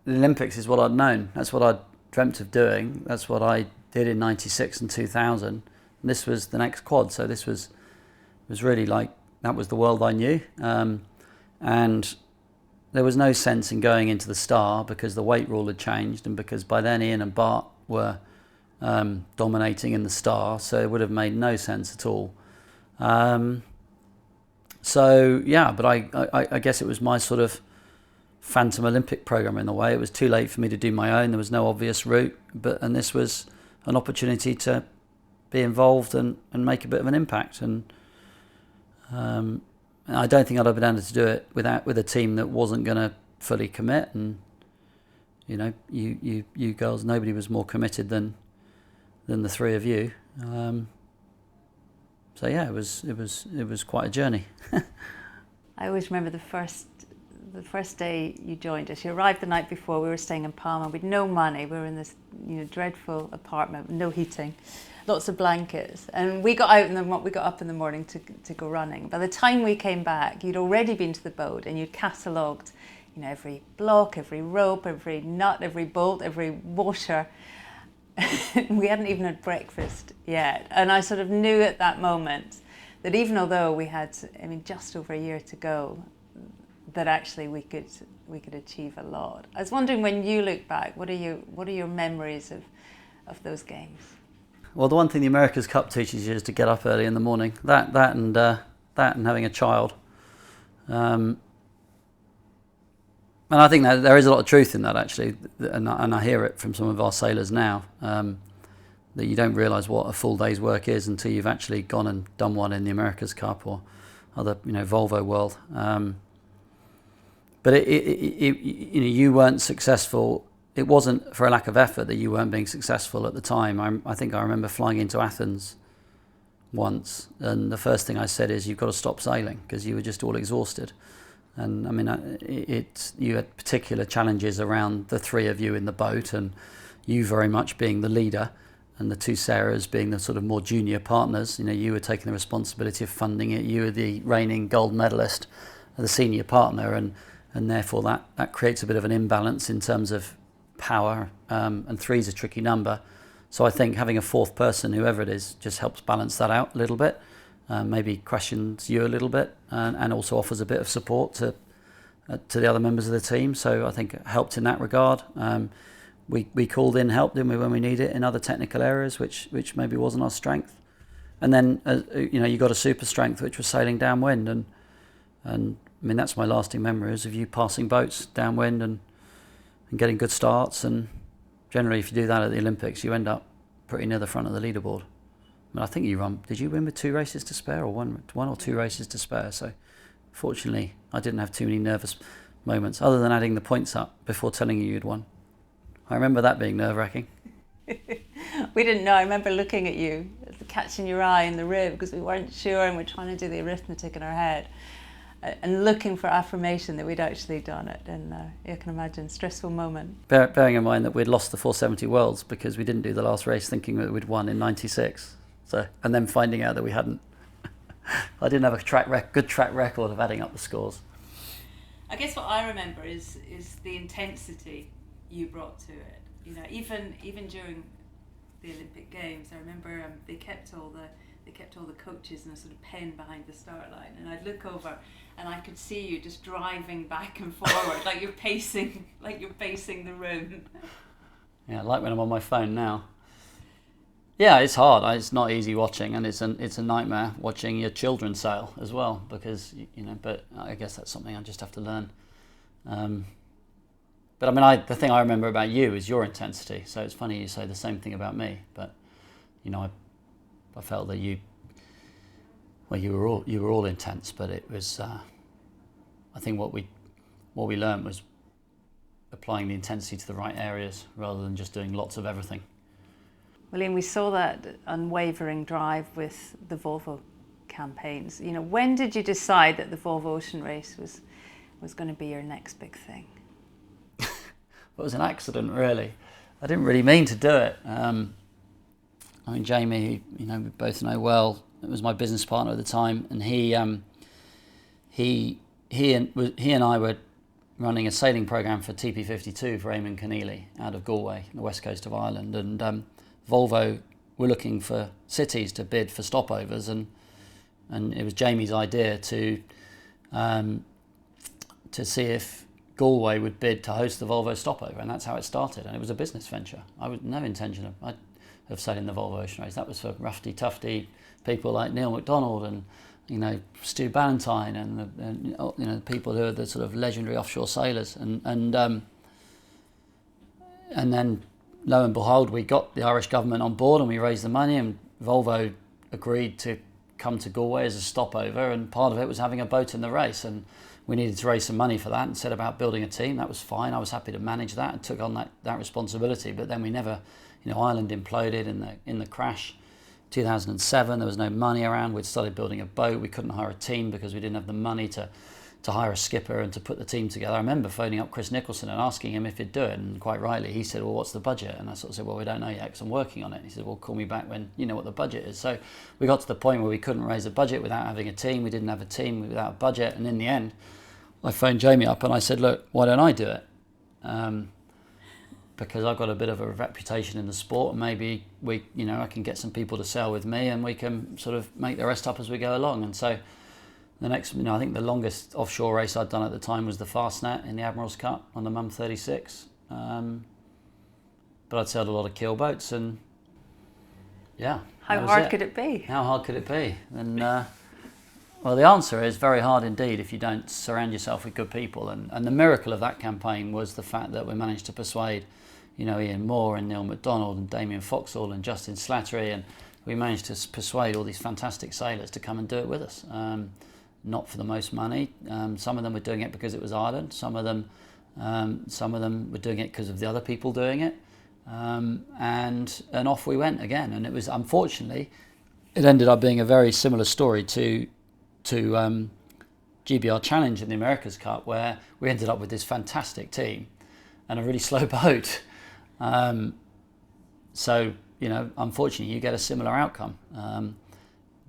the Olympics is what I'd known. That's what I'd dreamt of doing. That's what I did in '96 and 2000. And this was the next quad, so this was really like, that was the world I knew. And there was no sense in going into the Star because the weight rule had changed, and because by then Ian and Bart were dominating in the Star, so it would have made no sense at all. So yeah, but I guess it was my sort of Phantom Olympic program in a way. It was too late for me to do my own. There was no obvious route, and this was an opportunity to be involved and make a bit of an impact. And I don't think I'd have been able to do it with a team that wasn't going to fully commit. And you girls, nobody was more committed than the 3 of you. So yeah, it was quite a journey. I always remember the first day you joined us. You arrived the night before. We were staying in Palma. We'd no money. We were in this dreadful apartment, no heating, lots of blankets. And we got up in the morning to go running. By the time we came back, you'd already been to the boat and you'd catalogued, every block, every rope, every nut, every bolt, every washer. We hadn't even had breakfast yet. And I sort of knew at that moment that even although we had, just over a year to go, that actually we could achieve a lot. I was wondering, when you look back, what are your memories of those games? Well, the one thing the America's Cup teaches you is to get up early in the morning. That and having a child. And I think that there is a lot of truth in that, actually, and I hear it from some of our sailors now, that you don't realise what a full day's work is until you've actually gone and done one in the America's Cup or other, Volvo World. But you weren't successful. It wasn't for a lack of effort that you weren't being successful at the time. I think I remember flying into Athens once, and the first thing I said is, you've got to stop sailing, because you were just all exhausted. And you had particular challenges around the 3 of you in the boat, and you very much being the leader, and the 2 Sarahs being the sort of more junior partners. You were taking the responsibility of funding it. You were the reigning gold medalist, the senior partner, and therefore that creates a bit of an imbalance in terms of power. And 3's a tricky number, So I think having a fourth person, whoever it is, just helps balance that out a little bit. Maybe questions you a little bit, and also offers a bit of support to the other members of the team. So I think it helped in that regard. We called in help, didn't we, when we needed it in other technical areas, which maybe wasn't our strength. And then you got a super strength, which was sailing downwind, and I mean that's my lasting memories of you passing boats downwind and getting good starts. And generally, if you do that at the Olympics, you end up pretty near the front of the leaderboard. I mean, I think did you win with 2 races to spare, or one or 2 races to spare? So fortunately, I didn't have too many nervous moments, other than adding the points up before telling you you'd won. I remember that being nerve-wracking. We didn't know. I remember looking at you, catching your eye in the rib, because we weren't sure and we're trying to do the arithmetic in our head, and looking for affirmation that we'd actually done it. And you can imagine, stressful moment. Bearing in mind that we'd lost the 470 Worlds because we didn't do the last race thinking that we'd won in 96. So, and then finding out that we hadn't. I didn't have a good track record of adding up the scores. I guess what I remember is the intensity you brought to it. You know, even during the Olympic Games, I remember they kept all the coaches in a sort of pen behind the start line, and I'd look over and I could see you just driving back and forward like you're pacing the room. Yeah, like when I'm on my phone now. Yeah, it's hard. It's not easy watching, and it's a nightmare watching your children sail as well, because But I guess that's something I just have to learn. But I mean, the thing I remember about you is your intensity. So it's funny you say the same thing about me. But I felt that you were all intense. But it was, I think what we learned was applying the intensity to the right areas rather than just doing lots of everything. Well, Ian, we saw that unwavering drive with the Volvo campaigns. You know, when did you decide that the Volvo Ocean Race was going to be your next big thing? It was an accident, really. I didn't really mean to do it. I mean, Jamie, who we both know well, was my business partner at the time, and he and I were running a sailing program for TP52 for Eamon Keneally out of Galway, the west coast of Ireland, and Volvo were looking for cities to bid for stopovers, and it was Jamie's idea to see if Galway would bid to host the Volvo stopover, and that's how it started. And it was a business venture. I had no intention of sailing the Volvo Ocean Race. That was for roughy, tufty people like Neil MacDonald and Stu Ballantyne and people who are the sort of legendary offshore sailors. And then lo and behold, we got the Irish government on board and we raised the money, and Volvo agreed to come to Galway as a stopover, and part of it was having a boat in the race, and we needed to raise some money for that and set about building a team. That was fine. I was happy to manage that and took on that responsibility. But then we never, Ireland imploded in the crash 2007. There was no money around. We'd started building a boat. We couldn't hire a team because we didn't have the money to hire a skipper and to put the team together. I remember phoning up Chris Nicholson and asking him if he'd do it, and quite rightly he said, well, what's the budget? And I sort of said, well, we don't know yet because I'm working on it. And he said, well, call me back when you know what the budget is. So we got to the point where we couldn't raise a budget without having a team. We didn't have a team without a budget, and in the end I phoned Jamie up and I said, look, why don't I do it? Because I've got a bit of a reputation in the sport, and maybe I can get some people to sail with me and we can sort of make the rest up as we go along. And so the next, I think the longest offshore race I'd done at the time was the Fastnet in the Admiral's Cup on the Mum 36. But I'd sailed a lot of keel boats, and yeah. How hard could it be? How hard could it be? And well, the answer is very hard indeed if you don't surround yourself with good people. And the miracle of that campaign was the fact that we managed to persuade, Ian Moore and Neil MacDonald and Damien Foxall and Justin Slattery, and we managed to persuade all these fantastic sailors to come and do it with us. Not for the most money. Some of them were doing it because it was Ireland. Some of them were doing it because of the other people doing it. And off we went again. And it was, unfortunately, it ended up being a very similar story to GBR Challenge in the America's Cup, where we ended up with this fantastic team and a really slow boat. So, unfortunately, you get a similar outcome.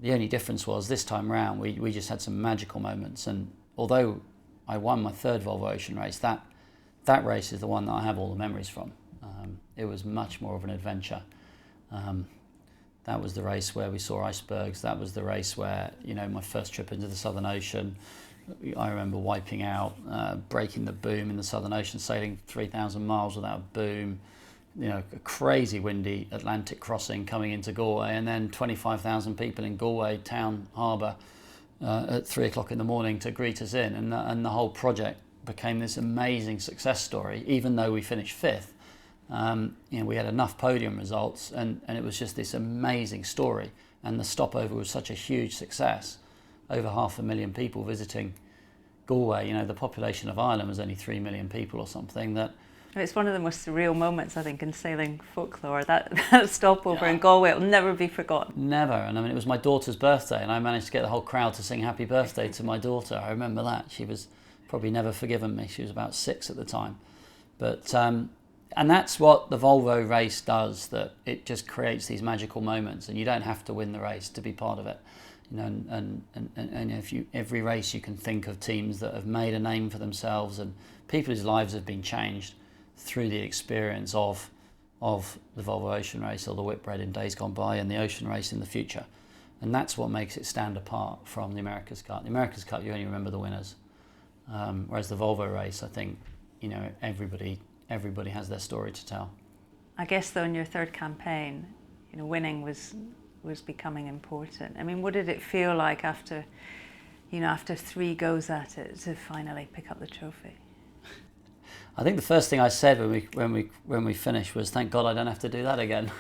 The only difference was this time round, we just had some magical moments. And although I won my third Volvo Ocean Race, that race is the one that I have all the memories from. It was much more of an adventure. That was the race where we saw icebergs. That was the race where, my first trip into the Southern Ocean, I remember wiping out, breaking the boom in the Southern Ocean, sailing 3,000 miles without a boom, a crazy windy Atlantic crossing coming into Galway, and then 25,000 people in Galway town harbour at 3 o'clock in the morning to greet us in. And the whole project became this amazing success story, even though we finished fifth. We had enough podium results, and it was just this amazing story. And the stopover was such a huge success. Over 500,000 people visiting Galway. The population of Ireland was only 3 million people or something. It's one of the most surreal moments, I think, in sailing folklore. That stopover in Galway will never be forgotten. Never. And it was my daughter's birthday, and I managed to get the whole crowd to sing happy birthday to my daughter. I remember that. She was probably never forgiven me. She was about 6 at the time. But and that's what the Volvo race does, that it just creates these magical moments, and you don't have to win the race to be part of it. And every race you can think of teams that have made a name for themselves and people whose lives have been changed through the experience of the Volvo Ocean Race or the Whitbread in days gone by and the Ocean Race in the future. And that's what makes it stand apart from the America's Cup. The America's Cup, you only remember the winners. Whereas the Volvo race, I think, everybody has their story to tell. I guess though in your third campaign, winning was becoming important. What did it feel like after 3 goes at it to finally pick up the trophy? I think the first thing I said when we finished was, "Thank God I don't have to do that again."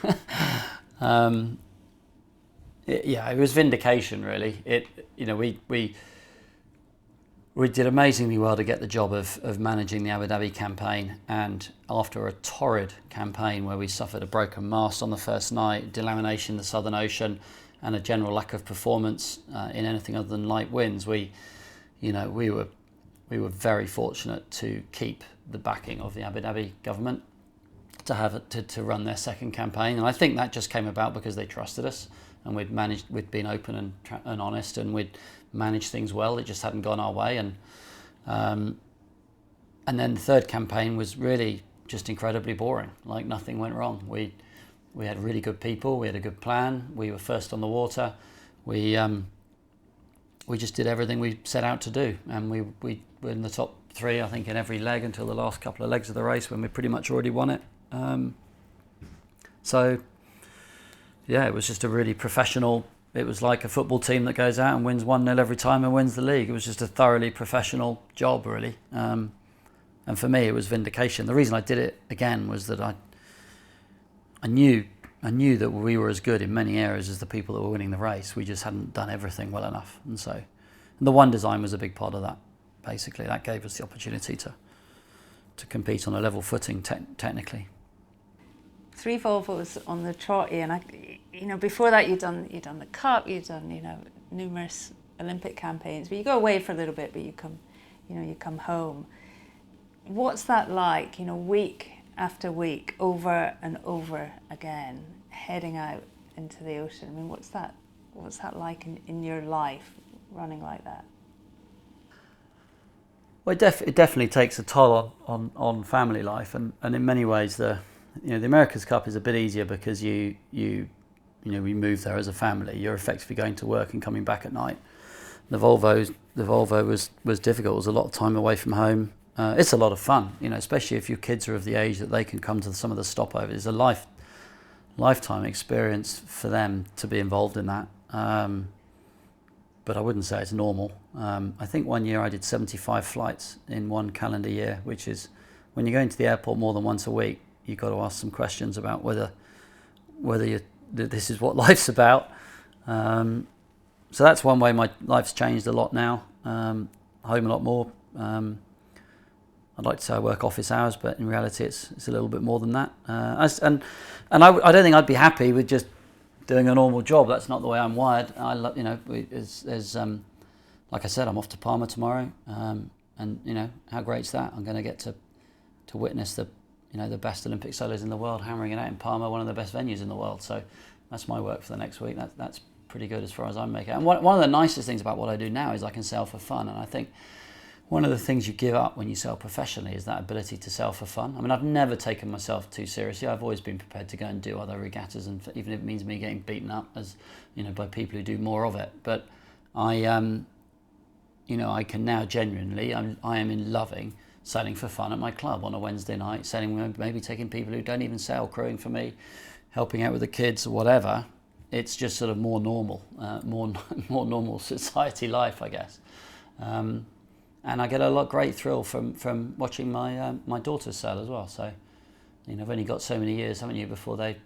It was vindication, really. We did amazingly well to get the job of managing the Abu Dhabi campaign, and after a torrid campaign where we suffered a broken mast on the first night, delamination in the Southern Ocean, and a general lack of performance in anything other than light winds, we were very fortunate to keep the backing of the Abu Dhabi government to run their second campaign, and I think that just came about because they trusted us, and we'd been open and honest, and we'd managed things well. It just hadn't gone our way, and then the third campaign was really just incredibly boring. Like, nothing went wrong. We had really good people. We had a good plan. We were first on the water. We just did everything we set out to do, and we were in the top 3, I think, in every leg until the last couple of legs of the race when we pretty much already won it. It was just a really professional. It was like a football team that goes out and wins 1-0 every time and wins the league. It was just a thoroughly professional job, really. And for me, it was vindication. The reason I did it again was that I knew that we were as good in many areas as the people that were winning the race. We just hadn't done everything well enough. And the one design was a big part of that. Basically, that gave us the opportunity to compete on a level footing technically. 3 Volvos on the trot, and before that you'd done the Cup, you'd done numerous Olympic campaigns, but you go away for a little bit, but you come home. What's that like? Week after week, over and over again, heading out into the ocean. What's that like in your life, running like that? Well, it definitely takes a toll on family life, and in many ways the America's Cup is a bit easier because we moved there as a family. You're effectively going to work and coming back at night. The Volvo was difficult. It was a lot of time away from home. It's a lot of fun, especially if your kids are of the age that they can come to some of the stopovers. It's a lifetime experience for them to be involved in that. But I wouldn't say it's normal. I think one year I did 75 flights in one calendar year, which is, when you go into the airport more than once a week, you've got to ask some questions about whether this is what life's about. So that's one way my life's changed a lot now. Home a lot more. I'd like to say I work office hours, but in reality it's a little bit more than that. And I don't think I'd be happy with just doing a normal job. That's not the way I'm wired. Like I said, I'm off to Palma tomorrow, and how great's that? I'm going to get to witness the best Olympic sailors in the world hammering it out in Palma, one of the best venues in the world. So that's my work for the next week. That's pretty good as far as I'm making it. And one of the nicest things about what I do now is I can sail for fun, and I think one of the things you give up when you sail professionally is that ability to sail for fun. I mean, I've never taken myself too seriously. I've always been prepared to go and do other regattas, and even if it means me getting beaten up, as you know, by people who do more of it. But I can now genuinely, I am in loving sailing for fun at my club on a Wednesday night, sailing, maybe taking people who don't even sail, crewing for me, helping out with the kids or whatever. It's just sort of more normal, more normal society life, I guess. And I get a great thrill from watching my daughters sail as well. So, you know, I've only got so many years, haven't you, before they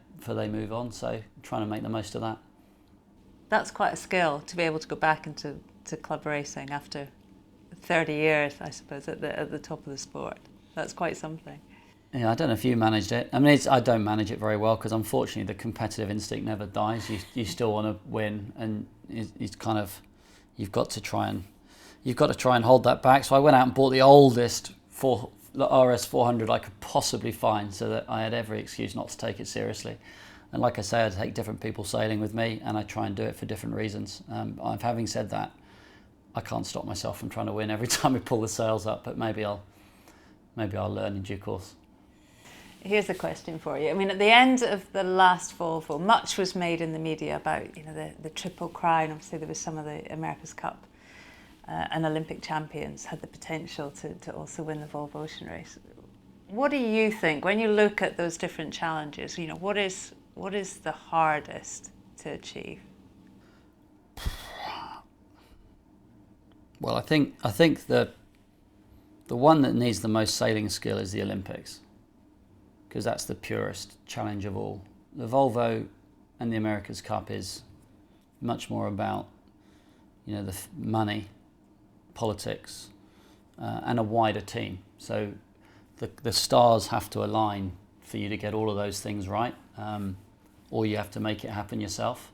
move on. So, trying to make the most of that. That's quite a skill to be able to go back into club racing after 30 years, I suppose, at the top of the sport. That's quite something. Yeah, I don't know if you managed it. I mean, I don't manage it very well because unfortunately the competitive instinct never dies. You still want to win, and it's kind of you've got to try and hold that back. So I went out and bought the oldest RS 400 I could possibly find, so that I had every excuse not to take it seriously. And like I say, I take different people sailing with me, and I try and do it for different reasons. Having said that, I can't stop myself from trying to win every time we pull the sails up. But maybe I'll learn in due course. Here's a question for you. I mean, at the end of the last Volvo, much was made in the media about, you know, the Triple Crown. Obviously, there was some of the America's Cup and Olympic champions had the potential to also win the Volvo Ocean Race. What do you think when you look at those different challenges? You know, what is the hardest to achieve? Well, I think the one that needs the most sailing skill is the Olympics, because that's the purest challenge of all. The Volvo and the America's Cup is much more about, you know, the money, politics, and a wider team. So the stars have to align for you to get all of those things right, or you have to make it happen yourself.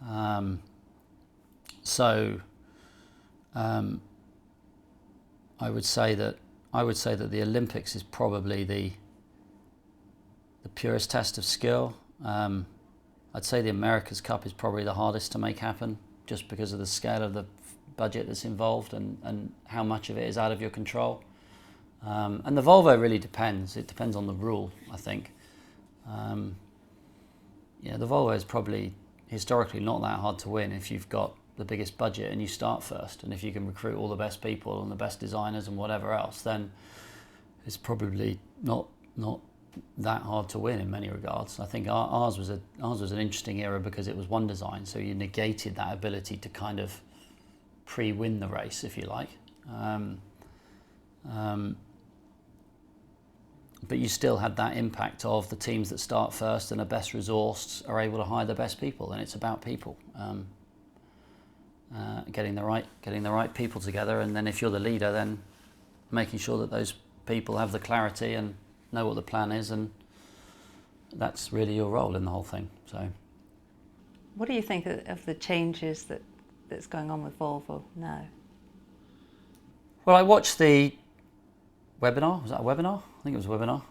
I would say that the Olympics is probably the purest test of skill. I'd say the America's Cup is probably the hardest to make happen, just because of the scale of the budget that's involved and how much of it is out of your control. And the Volvo really depends. It depends on the rule, I think. The Volvo is probably historically not that hard to win if you've got the biggest budget and you start first, and if you can recruit all the best people and the best designers and whatever else, then it's probably not that hard to win in many regards. I think ours was an interesting era because it was one design, so you negated that ability to kind of pre-win the race, if you like. But you still had that impact of the teams that start first and are best resourced are able to hire the best people, and it's about people. Getting the right people together, and then if you're the leader, then making sure that those people have the clarity and know what the plan is, and that's really your role in the whole thing. So, what do you think of the changes that's going on with Volvo now? Well, I watched the webinar. Was that a webinar? I think it was a webinar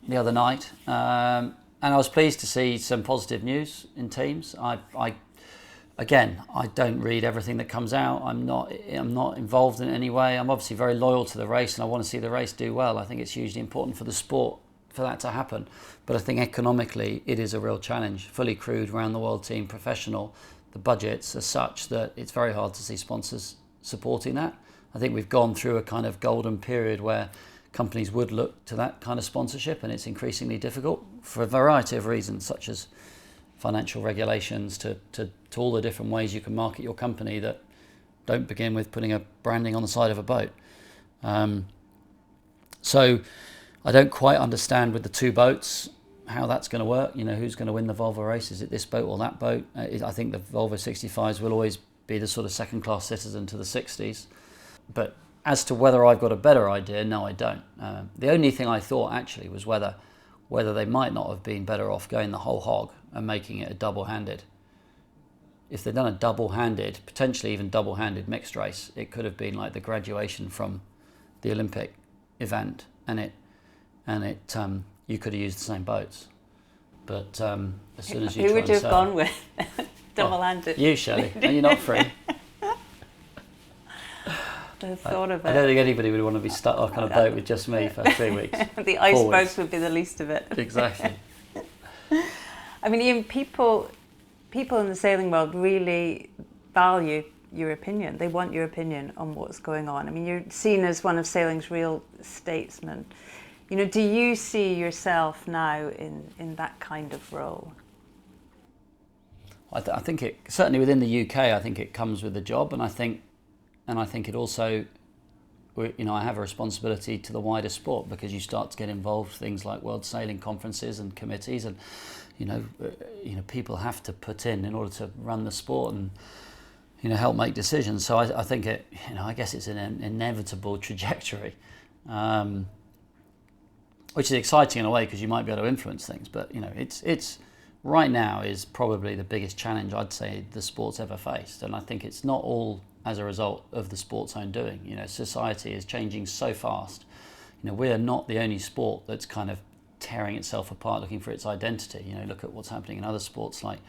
the other night, and I was pleased to see some positive news in teams. Again, I don't read everything that comes out. I'm not involved in it in any way. I'm obviously very loyal to the race, and I want to see the race do well. I think it's hugely important for the sport for that to happen. But I think economically, it is a real challenge. Fully crewed, round the world team, professional. The budgets are such that it's very hard to see sponsors supporting that. I think we've gone through a kind of golden period where companies would look to that kind of sponsorship, and it's increasingly difficult for a variety of reasons, such as financial regulations to all the different ways you can market your company that don't begin with putting a branding on the side of a boat. So I don't quite understand with the two boats how that's going to work. You know, who's going to win the Volvo race? Is it this boat or that boat? I think the Volvo 65s will always be the sort of second-class citizen to the 60s. But as to whether I've got a better idea, no, I don't. The only thing I thought actually was whether they might not have been better off going the whole hog and making it a double-handed. If they'd done a double-handed, potentially even double-handed mixed race, it could have been like the graduation from the Olympic event, and you could have used the same boats. But as soon as you who would you have gone with? Double-handed. You, Shirley. Are you not free? to have thought of it. I don't think anybody would want to be stuck on a boat with just me for 3 weeks. The icebergs would be the least of it. Exactly. I mean, Ian, people in the sailing world really value your opinion. They want your opinion on what's going on. I mean, you're seen as one of sailing's real statesmen. You know, do you see yourself now in that kind of role? I think it certainly within the UK. I think it comes with the job, and I think it also, you know, I have a responsibility to the wider sport, because you start to get involved with things like World Sailing Conferences and committees, and you know, people have to put in order to run the sport and, you know, help make decisions. So I think it, you know, I guess it's an inevitable trajectory, which is exciting in a way because you might be able to influence things. But you know, it's right now is probably the biggest challenge I'd say the sport's ever faced, and I think it's not all as a result of the sport's own doing. You know, society is changing so fast. You know, we are not the only sport that's kind of tearing itself apart looking for its identity. You know, look at what's happening in other sports like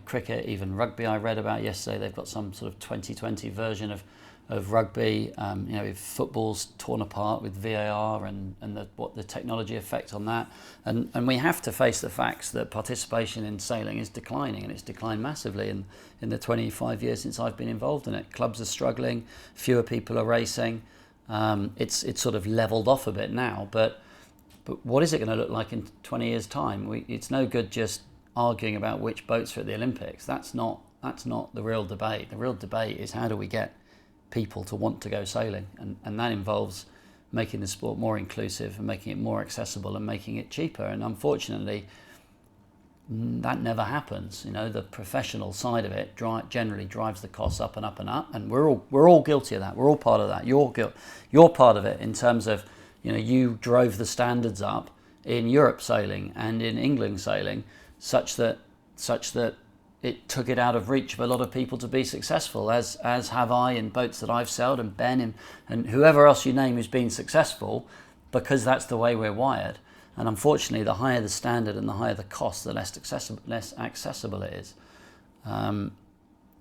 cricket, even rugby. I read about yesterday, they've got some sort of 2020 version of rugby. You know, if football's torn apart with VAR and what the technology effect on that, and we have to face the facts that participation in sailing is declining, and it's declined massively in the 25 years since I've been involved in it. Clubs are struggling, fewer people are racing. It's sort of leveled off a bit now, but what is it going to look like in 20 years' time? It's no good just arguing about which boats are at the Olympics. That's not the real debate. The real debate is how do we get people to want to go sailing, and that involves making the sport more inclusive and making it more accessible and making it cheaper. And unfortunately, that never happens. You know, the professional side of it generally drives the costs up and up and up, and we're all guilty of that. We're all part of that. You're part of it in terms of, you know, you drove the standards up in Europe sailing and in England sailing such that it took it out of reach of a lot of people to be successful, as have I in boats that I've sailed, and Ben and whoever else you name who's been successful, because that's the way we're wired. And unfortunately, the higher the standard and the higher the cost, the less accessible it is. And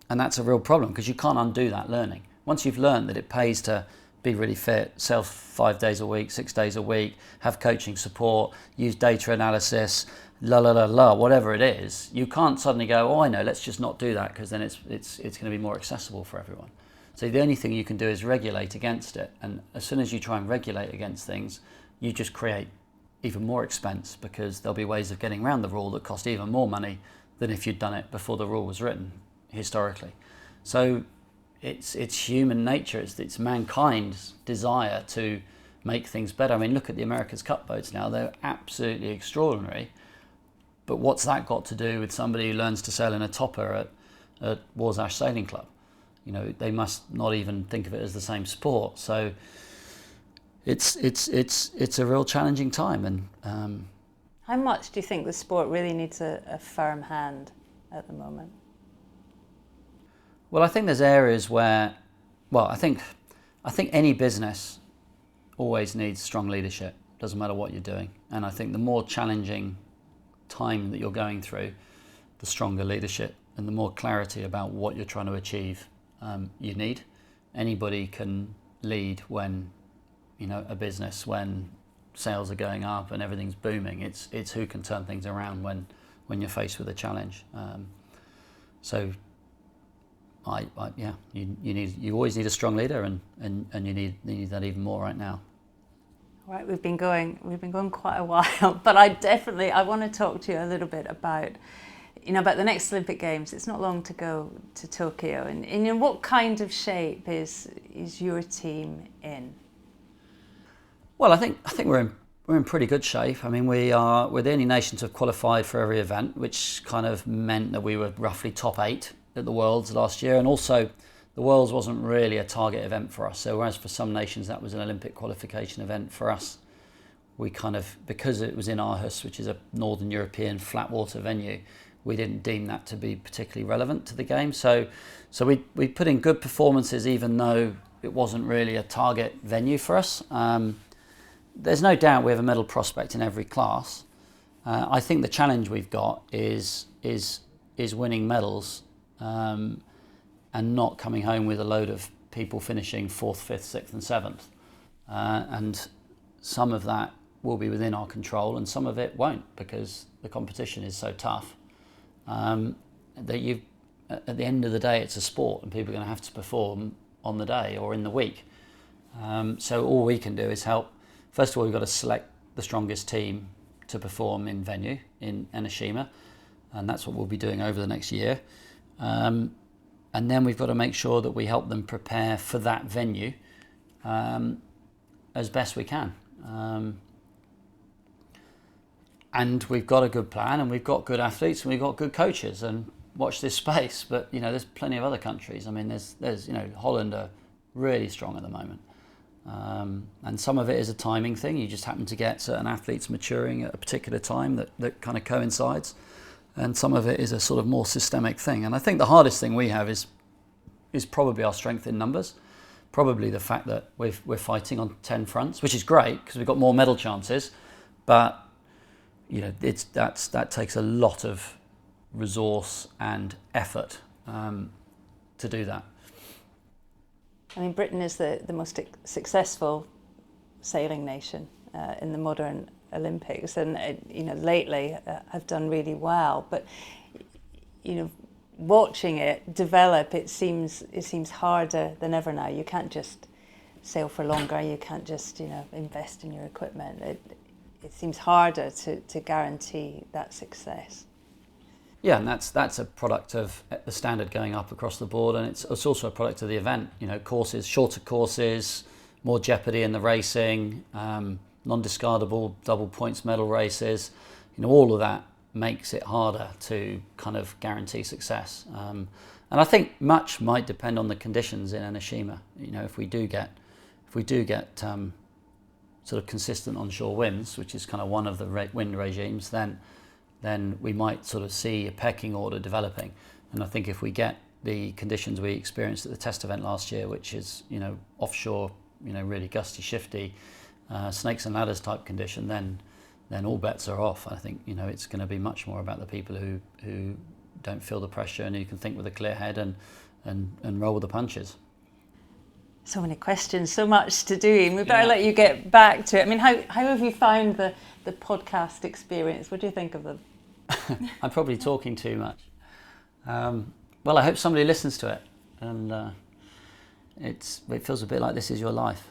that's a real problem, because you can't undo that learning. Once you've learned that it pays to be really fit, sail 5 days a week, 6 days a week, have coaching support, use data analysis, whatever it is, you can't suddenly go, oh, I know, let's just not do that, because then it's going to be more accessible for everyone. So the only thing you can do is regulate against it. And as soon as you try and regulate against things, you just create even more expense, because there'll be ways of getting around the rule that cost even more money than if you'd done it before the rule was written historically. So it's human nature, it's mankind's desire to make things better. I mean, look at the America's Cup boats now, they're absolutely extraordinary. But what's that got to do with somebody who learns to sail in a topper at Warsash Sailing Club? You know, they must not even think of it as the same sport. So it's a real challenging time. And how much do you think the sport really needs a firm hand at the moment? Well, I think there's areas where, well, I think any business always needs strong leadership. Doesn't matter what you're doing. And I think the more challenging time that you're going through, the stronger leadership and the more clarity about what you're trying to achieve you need. Anybody can lead when, you know, a business, when sales are going up and everything's booming. It's who can turn things around when you're faced with a challenge. So you always need a strong leader, and you need that even more right now. Right, we've been going quite a while, but I want to talk to you a little bit about the next Olympic Games. It's not long to go to Tokyo, and in what kind of shape is your team in? Well, I think we're in pretty good shape. I mean, we're the only nation to have qualified for every event, which kind of meant that we were roughly top 8 at the Worlds last year, and also the Worlds wasn't really a target event for us. So whereas for some nations that was an Olympic qualification event, for us, we kind of, because it was in Aarhus, which is a Northern European flat water venue, we didn't deem that to be particularly relevant to the game. So we put in good performances, even though it wasn't really a target venue for us. There's no doubt we have a medal prospect in every class. I think the challenge we've got is winning medals and not coming home with a load of people finishing 4th, 5th, 6th and 7th. And some of that will be within our control and some of it won't, because the competition is so tough that at the end of the day it's a sport and people are going to have to perform on the day or in the week. So all we can do is help. First of all, we've got to select the strongest team to perform in venue in Enoshima, and that's what we'll be doing over the next year. And then we've got to make sure that we help them prepare for that venue as best we can. And we've got a good plan, and we've got good athletes, and we've got good coaches. And watch this space. But there's plenty of other countries. I mean, there's Holland are really strong at the moment, and some of it is a timing thing. You just happen to get certain athletes maturing at a particular time that kind of coincides, and some of it is a sort of more systemic thing. And I think the hardest thing we have is probably our strength in numbers. Probably the fact that we're fighting on 10 fronts, which is great because we've got more medal chances, but that takes a lot of resource and effort to do that. I mean, Britain is the most successful sailing nation in the modern Olympics, and lately have done really well. But watching it develop, it seems harder than ever now. You can't just sail for longer. You can't just invest in your equipment. It seems harder to guarantee that success. Yeah, and that's a product of the standard going up across the board, and it's also a product of the event. Courses, shorter courses, more jeopardy in the racing, non-discardable double points medal races. All of that makes it harder to kind of guarantee success. And I think much might depend on the conditions in Enoshima. If we do get sort of consistent onshore winds, which is kind of one of the wind regimes, then we might sort of see a pecking order developing. And I think if we get the conditions we experienced at the test event last year, which is offshore, really gusty, shifty, snakes and ladders type condition, then all bets are off. I think it's going to be much more about the people who don't feel the pressure and who can think with a clear head and roll with the punches. So many questions, so much to do, Ian. We better let you get back to it. I mean, how have you found the podcast experience? What do you think of them? I'm probably talking too much. Well, I hope somebody listens to it, and it feels a bit like this is your life.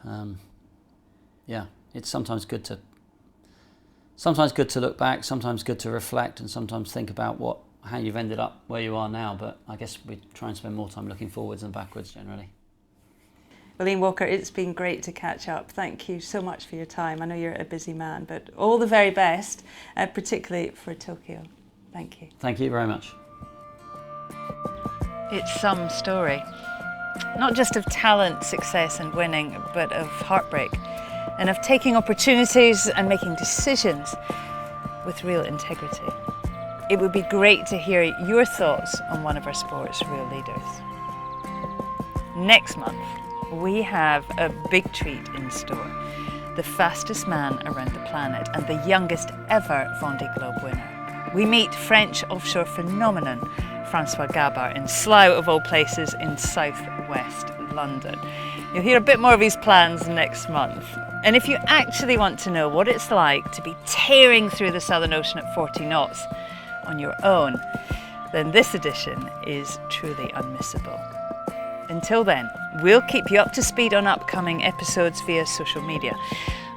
It's sometimes good to look back, sometimes good to reflect, and sometimes think about how you've ended up where you are now. But I guess we try and spend more time looking forwards than backwards generally. Well, Ian Walker, it's been great to catch up. Thank you so much for your time. I know you're a busy man, but all the very best, particularly for Tokyo. Thank you. Thank you very much. It's some story, not just of talent, success and winning, but of heartbreak and of taking opportunities and making decisions with real integrity. It would be great to hear your thoughts on one of our sport's real leaders. Next month, we have a big treat in store. The fastest man around the planet and the youngest ever Vendée Globe winner. We meet French offshore phenomenon Francois Gabart in Slough, of all places, in southwest London. You'll hear a bit more of his plans next month. And if you actually want to know what it's like to be tearing through the Southern Ocean at 40 knots on your own, then this edition is truly unmissable. Until then, we'll keep you up to speed on upcoming episodes via social media.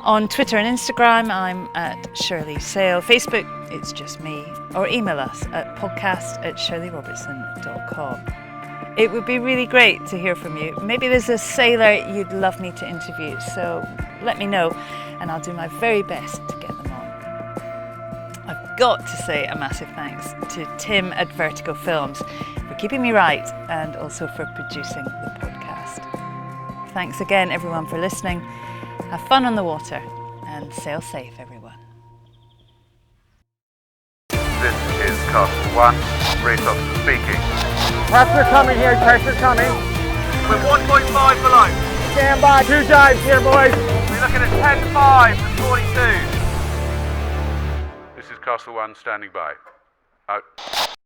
On Twitter and Instagram, I'm at Shirley Sail. Facebook, it's just me. Or email us at podcast@shirleyrobertson.com. It would be really great to hear from you. Maybe there's a sailor you'd love me to interview, so let me know and I'll do my very best to get them on. I've got to say a massive thanks to Tim at Vertigo Films for keeping me right and also for producing the podcast. Thanks again, everyone, for listening. Have fun on the water and sail safe, everyone. This is Castle 1, race officer speaking. Pressure coming here, pressure coming. We're 1.5 below. Stand by, 2 dives here, boys. We're looking at 10.5 and 42. This is Castle 1 standing by. Out.